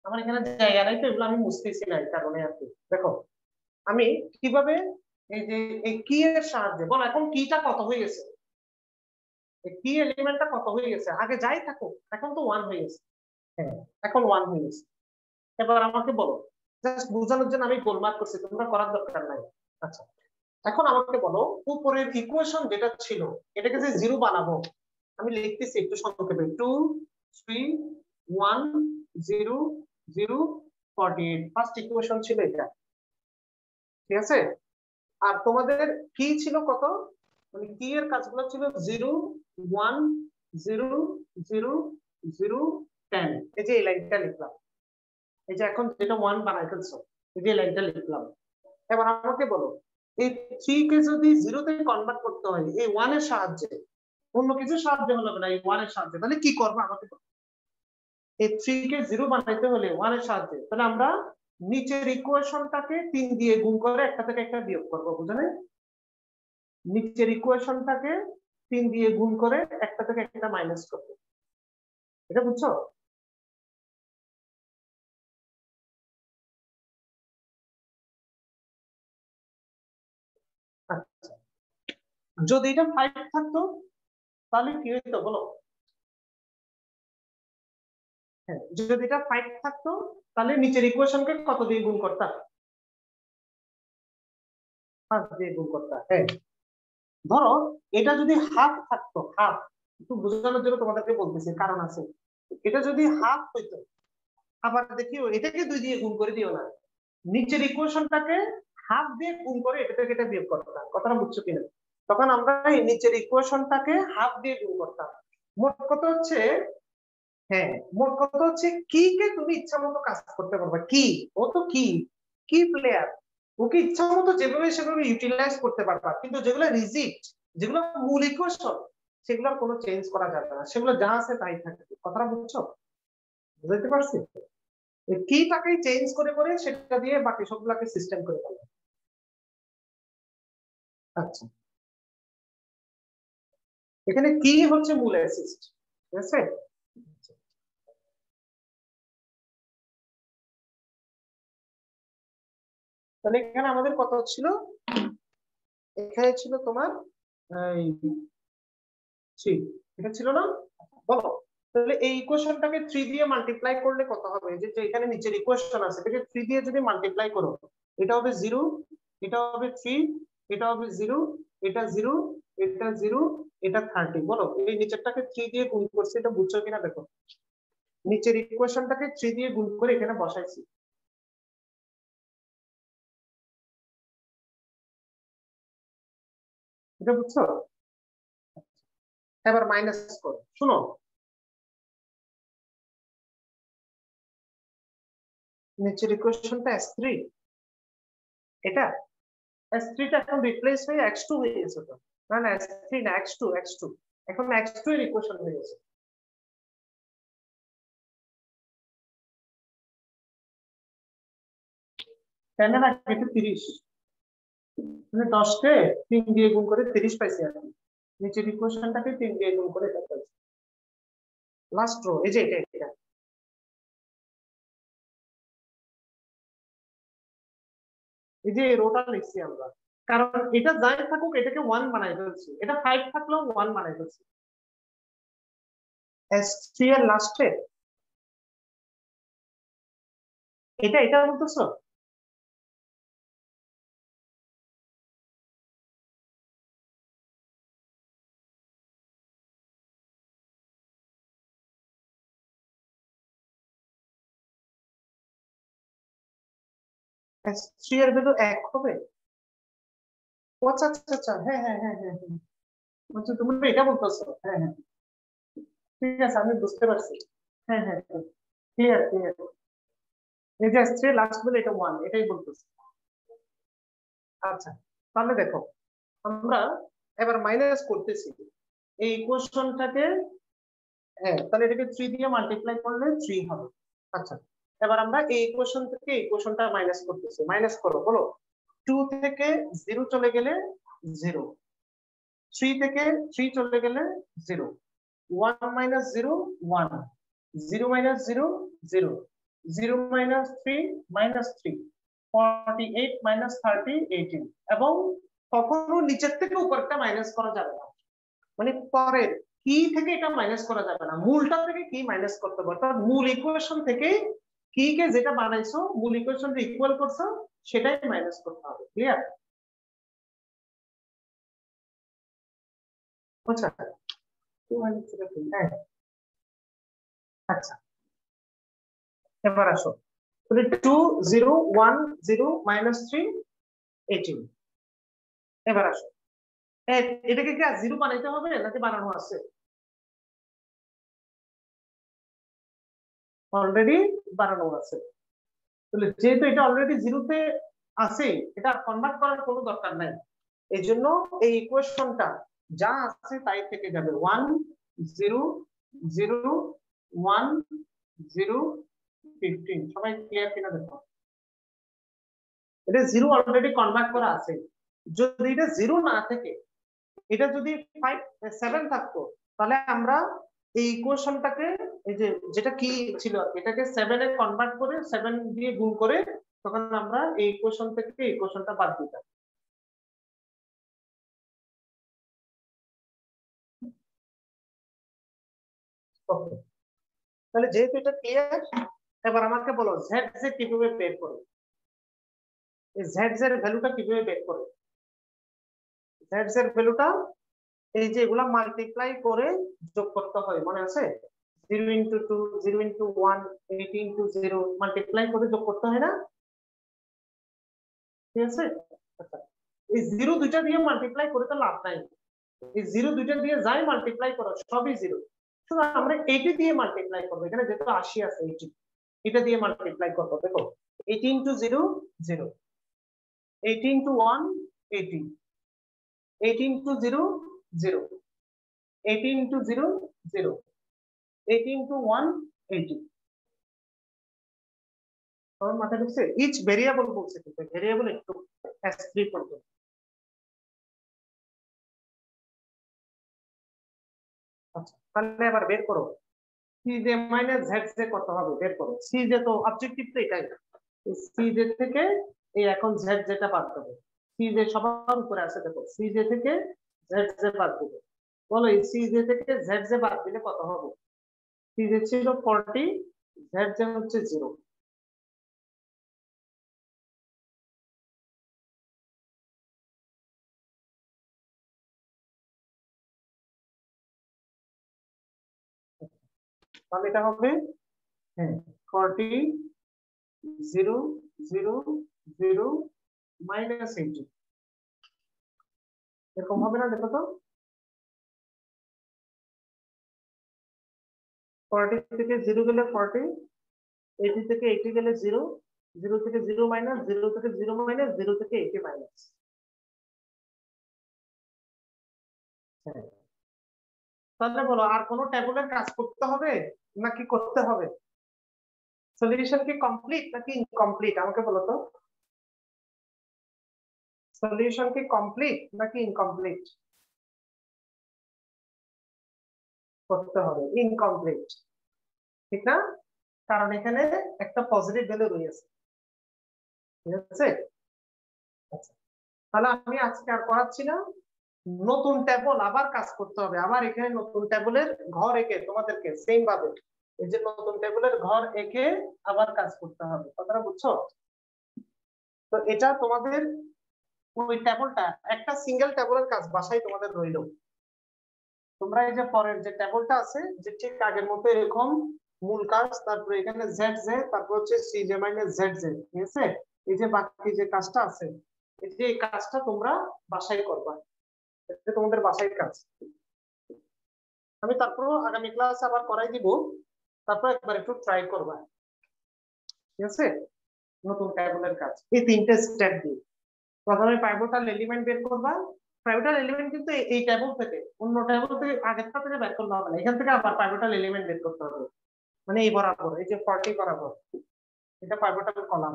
আমার এখানে জায়গা নাই তো এগুলো আমি মুছতেছি না, এই কারণে আর কি। দেখো আমি কিভাবে এই যে এই কি এর সাহায্যে বল, এখন কিটা কত হয়ে গেছে, কি এলিমেন্টটা কত হয়ে গেছে, আগে যাই থাকুক এখন তো 1 হয়ে গেছে। হ্যাঁ, এখন 1 হয়ে গেছে। এবার আমাকে বলো, জাস্ট বোঝানোর জন্য আমি গোলমার্ক করছি, তোমরা করার দরকার নাই। আচ্ছা, এখন আমাকে বলো উপরের ইকুয়েশন যেটা ছিল এটাকে যে 0 বানাবো, আমি লিখতেছি একটু সংক্ষেপে, 2 3 1 0 0 48, ফার্স্ট ইকুয়েশন ছিল এটা। ঠিক আছে? আর তোমাদের কি ছিল কত, মানে কি এর কাজগুলো ছিল 0 1 0 0 0 10, এই যে এই লাইনটা লিখলাম, এই যে এখন যেটা 1 বানাই ফেলছো, এই যে লাইনটা লিখলাম। এবার আমাকে বলো এই 3 কে যদি 0 তে কনভার্ট করতে হয় এই 1 এর সাহায্যে, অন্য কিছু সাহায্যে হলো না, এই 1 এর সাহায্যে, তাহলে কি করবো আমাকে বলো। এই 3 কে 0 বানাইতে হলে 1 এর সাহায্যে, তাহলে আমরা নিচের ইকুয়েশনটাকে 3 দিয়ে গুণ করে একটা থেকে একটা বিয়োগ করবো, বুঝলে? নিচের ইকুয়েশনটাকে 3 দিয়ে গুণ করে একটা থেকে একটা মাইনাস করবো, এটা বুঝছো? আচ্ছা, যদি এটা 5 থাকতো তাহলে কি হইতো বলো? হ্যাঁ, যদি এটা 5 থাকতো তাহলে নিচের ইকুয়েশনকে কত দিয়ে গুণ করতাম? 5 দিয়ে গুণ করতাম। হ্যাঁ, ধরো এটা যদি হাফ থাকতো, হাফ, একটু বোঝানোর জন্য তোমাদেরকে বলতেছি, কারণ আছে, এটা যদি হাফ হইতো, আবার দেখিও এটাকে 2 দিয়ে গুণ করে দিও না, নিচের ইকুয়েশনটাকে হাফ দিয়ে গুণ করে এটা থেকে এটা বিয়োগ করতাম, কথাটা বুঝছো কিনা? তখন আমরা এই নিচের ইকুয়েশনটাকে হাফ দিয়ে গুণ করতাম। মোট কথা হচ্ছে, হ্যাঁ, মোট কথা হচ্ছে কি কে তুমি ইচ্ছা মতো কাজ করতে পারবা, কি ও তো কি কি প্লেয়ার, ওকে ইচ্ছা মতো যেভাবে সেভাবে ইউটিলাইজ করতে পারবা, কিন্তু যেগুলো রিজিড, যেগুলো মূল ইকুয়েশন, সেগুলোর কোনো চেঞ্জ করা যাবে না, সেগুলো যা আছে তাই থাকবে, কথাটা বুঝছো? বুঝতে পারছি? কিটাকেই চেঞ্জ করে করে সেটা দিয়ে বাকি সবগুলাকে সিস্টেম করে ফেলে। আচ্ছা, এখানে কি হচ্ছে মূল অ্যাসিস্ট, ঠিক আছে? তাহলে এখানে আমাদের কত ছিল, এখানে ছিল তোমার এই 3, এটা ছিল না? বলো, তাহলে এই ইকুয়েশনটাকে 3 দিয়ে মাল্টিপ্লাই করলে কত হবে, যে যে এখানে নিচের ইকুয়েশন আছে এটাকে 3 দিয়ে যদি মাল্টিপ্লাই করো, এটা হবে 0, এটা হবে 3, এটা হবে 0, এটা 0, এটা 0, এটা 30। বলো এই নিচেরটাকে 3 দিয়ে গুণ করছি, এটা বুঝছো কিনা দেখো, নিচের ইকুয়েশনটাকে 3 দিয়ে গুণ করে এখানে বসাইছি, এটা বুঝছো? এবার মাইনাস করো, শুনো, নিচের ইকুয়েশনটা S3, এটা S3 টা এখন রিপ্লেস হয়ে X2 হয়ে গেছে তো, না না S3 না, X2 এখন X2 এর ইকুয়েশন হয়ে গেছে। 10 এর আগে এটা 30, মানে 10 কে 3 দিয়ে গুণ করে 30 পাইছি আমি, নিচের ইকুয়েশনটাকে 3 দিয়ে গুণ করে এটা পাইছি। লাস্ট রো এই যে এটা এই যে রোটা লিখছি আমরা, কারণ এটা যাই থাকুক এটাকে 1 বানাই ফেলছি, এটা 5 থাকলেও 1 বানাই ফেলছি। S3 এর লাস্টে এটা এটা বলতেছো? S3 এর ভ্যালু 1 হবে। আচ্ছা আচ্ছা আচ্ছা, হ্যাঁ হ্যাঁ হ্যাঁ হ্যাঁ হ্যাঁ, আচ্ছা তুমি এটা বলতেছো, হ্যাঁ হ্যাঁ ঠিক আছে, আমি বুঝতে পারছি। হ্যাঁ হ্যাঁ ক্লিয়ার ক্লিয়ার। এই যে S3 লাস্ট ভ্যালু এটা 1, এটাই বলতেছি। আচ্ছা তাহলে দেখো, আমরা এবার মাইনাস করতেছি এই ইকুয়েশনটাকে। হ্যাঁ, তাহলে এটাকে 3 দিয়ে মাল্টিপ্লাই করলে 3 হবে। আচ্ছা, এবার আমরা এই ইকুয়েশন থেকে ইকুয়েশনটা মাইনাস করতেছি। মাইনাস করো, বলো। 2 থেকে 0 চলে গেলে 0, 3 থেকে 3 চলে গেলে 0, 1 minus 0 1, 0 minus 0 0, 0 minus 3 minus 3, 48 minus 30 18। এবং কখনো নিচের থেকে উপরটা মাইনাস করা যাবে না, মানে পরের কি থেকে এটা মাইনাস করা যাবে না, মূলটা থেকে কি মাইনাস করতে হবে। অর্থাৎ মূল ইকুয়েশন থেকে কি কে যেটা বানাইছো, মূল ইকুয়েশনটা ইকুয়াল করছো, সেটাই মাইনাস করতে হবে। ক্লিয়ার? আচ্ছা, হ্যাঁ আচ্ছা, এবার আসো। 2 0 1 0 মাইনাস 3 18। এবার আসো, এটাকে কি আর জিরো বানাইতে হবে নাকি বানানো আছে? অলরেডি বানানো আছে। তাহলে যেহেতু এটা অলরেডি জিরোতে আছে, এটা কনভার্ট করার কোনো দরকার নাই। এই জন্য এই ইকুয়েশনটা যা আছে তাই থেকে যাবে। 1 0 0 1 0 15। সবাই ক্লিয়ার কিনা দেখো, এটা জিরো অলরেডি কনভার্ট করা আছে। যদি এটা জিরো না থাকে, এটা যদি 5 7 থাকতো, তাহলে আমরা এই ইকুয়েশনটাকে, এই যে যেটা কি ছিল এটাকে 7 এ কনভার্ট করে 7 দিয়ে গুণ করে তখন আমরা এই ইকুয়েশন থেকে ইকুয়েশনটা বাদ দিতাম। ওকে, তাহলে যেহেতু এটা ক্লিয়ার, এবার আমাকে বলো জেড জে কিভাবে বের করবে। এই জেড এর ভ্যালুটা কিভাবে বের করবে? জেড এর ভ্যালুটা এই যে এগুলা মাল্টিপ্লাই করে যোগ করতে হয়, মনে আছে? 0 ইন্টু 2 0 ইন্টু 1 80 ইন্টু 0 মাল্টিপ্লাই করে যোগ করতে হয় না? ঠিক আছে। আচ্ছা, এই জিরো দুইটা দিয়ে মাল্টিপ্লাই করে তো লাভ নাই। এই জিরো দুইটা দিয়ে যাই মাল্টিপ্লাই করো সবই জিরো। শুধু আমরা 80 দিয়ে মাল্টিপ্লাই করবো, এখানে যেহেতু 80 আছে 80, এটা দিয়ে মাল্টিপ্লাই করবো। দেখো 80 into 0 0, 80 into 1 80, 80 into 0 0, 80 into 0 0, 80 into 1 80। তোমার মাথায় ঢুকছে? ইচ ভেরিয়েবল বলছে, কিন্তু ভেরিয়েবল একটু S3 পর্যন্ত। আচ্ছা, তাহলে এবার বের করো সিজে মাইনাস জেড জে কত হবে, বের করো। সিজে তো অবজেক্টিভ তো এটাই, সিজে থেকে এই এখন জেড যেটা বাদ দেবে। সিজে সবার উপরে আছে, দেখো সিজে থেকে জেড জে বাদ দেবে। বলো এই সিজে থেকে জেড জে বাদ দিলে কত হবে? সিজে ছিল 40, জেড জে হচ্ছে 0। তাহলে এটা হবে, হ্যাঁ 40 0 0 0 মাইনাস 80, এরকম হবে না? দেখো তো, 40 থেকে 0 গেলে 40, 80 থেকে 80 গেলে 0, 0 থেকে 0 মাইনাস, 0 থেকে 0 মাইনাস, 0 থেকে 80 মাইনাস। হ্যাঁ, তাহলে বলো আর কোনো ট্যাবুলার কাজ করতে হবে নাকি করতে হবে? সলিউশন কি কমপ্লিট নাকি ইনকমপ্লিট আমাকে বলো তো। সলিউশন কি কমপ্লিট নাকি ইনকমপ্লিট? করতে হবে, ইনকমপ্লিট। ঠিক না? কারণ এখানে একটা পজিটিভ ভ্যালু রয়েছে। ঠিক আছে। আচ্ছা, তাহলে আমি আজকে আর করাচ্ছি না। নতুন ট্যাবল আবার কাজ করতে হবে, আবার এখানে নতুন ট্যাবলের ঘর এঁকে তোমাদেরকে সেম ভাবে এই যে নতুন টেবিলের ঘর এঁকে আবার কাজ করতে হবে। কথাটা বুঝছো? তো এটা তোমাদের ওই টেবিলটা একটা সিঙ্গেল টেবিলের কাজ বাসায় তোমাদের রইলো। তোমরা এই যে পরের যে টেবিলটা আছে যে ঠিক আগের মতো এরকম মূল কাজ, তারপরে এখানে জেড জে, তারপর হচ্ছে C J minus Z J, ঠিক আছে? এই যে বাকি যে কাজটা আছে, এই যে এই কাজটা তোমরা বাসায় করবা, এটা তোমাদের বাসায় কাজ। আমি তারপর আগামী ক্লাস আবার করাই দিব, তারপর একবার একটু ট্রাই করবা, ঠিক আছে? নতুন ট্যাবলের কাজ এই তিনটে স্টেপ দিয়ে প্রথমে পাইভটাল এলিমেন্ট বের করবা। পাইভটাল এলিমেন্ট কিন্তু এই ট্যাবল থেকে, অন্য ট্যাবল থেকে আগেরটা থেকে বের করতে হবে না, এখান থেকে আবার পাইভটাল এলিমেন্ট বের করতে হবে। মানে এই বরাবর, এই যে 40 বরাবর, এটা পাইভটাল কলাম।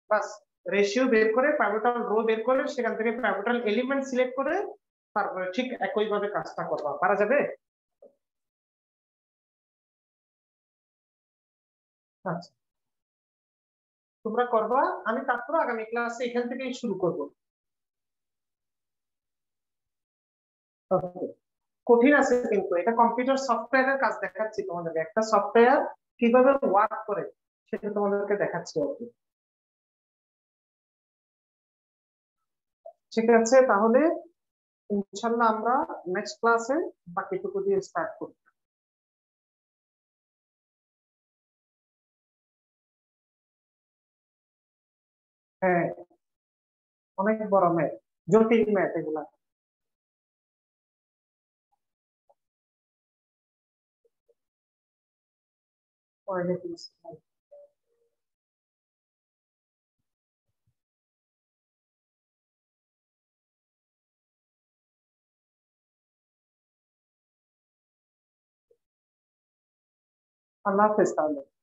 বাস, রেশিও বের করে, পাইভটাল রো বের করে, সেখান থেকে পাইভটাল এলিমেন্ট সিলেক্ট করে তারপরে ঠিক একই ভাবে কাজটা করবা। পারা যাবে? আচ্ছা, তোমরা করবা, আমি তারপর আগামী ক্লাসে এখান থেকেই শুরু করব। Okay. কঠিন আছে কিন্তু এটা কম্পিউটার সফটওয়্যারের কাজ দেখাচ্ছি তোমাদেরকে, একটা সফটওয়্যার কিভাবে ওয়ার্ক করে সেটা তোমাদেরকে দেখাচ্ছি আর কি। ঠিক আছে, তাহলে ইনশাল্লাহ আমরা নেক্সট ক্লাসে বাকিটুকু দিয়ে স্টার্ট করব। হ্যাঁ, অনেক বড় ম্যাথ, জটিল ম্যাথ এগুলা। ওয়ালাইকুম আসসালাম। আল্লাহ হাফেজ তাহলে।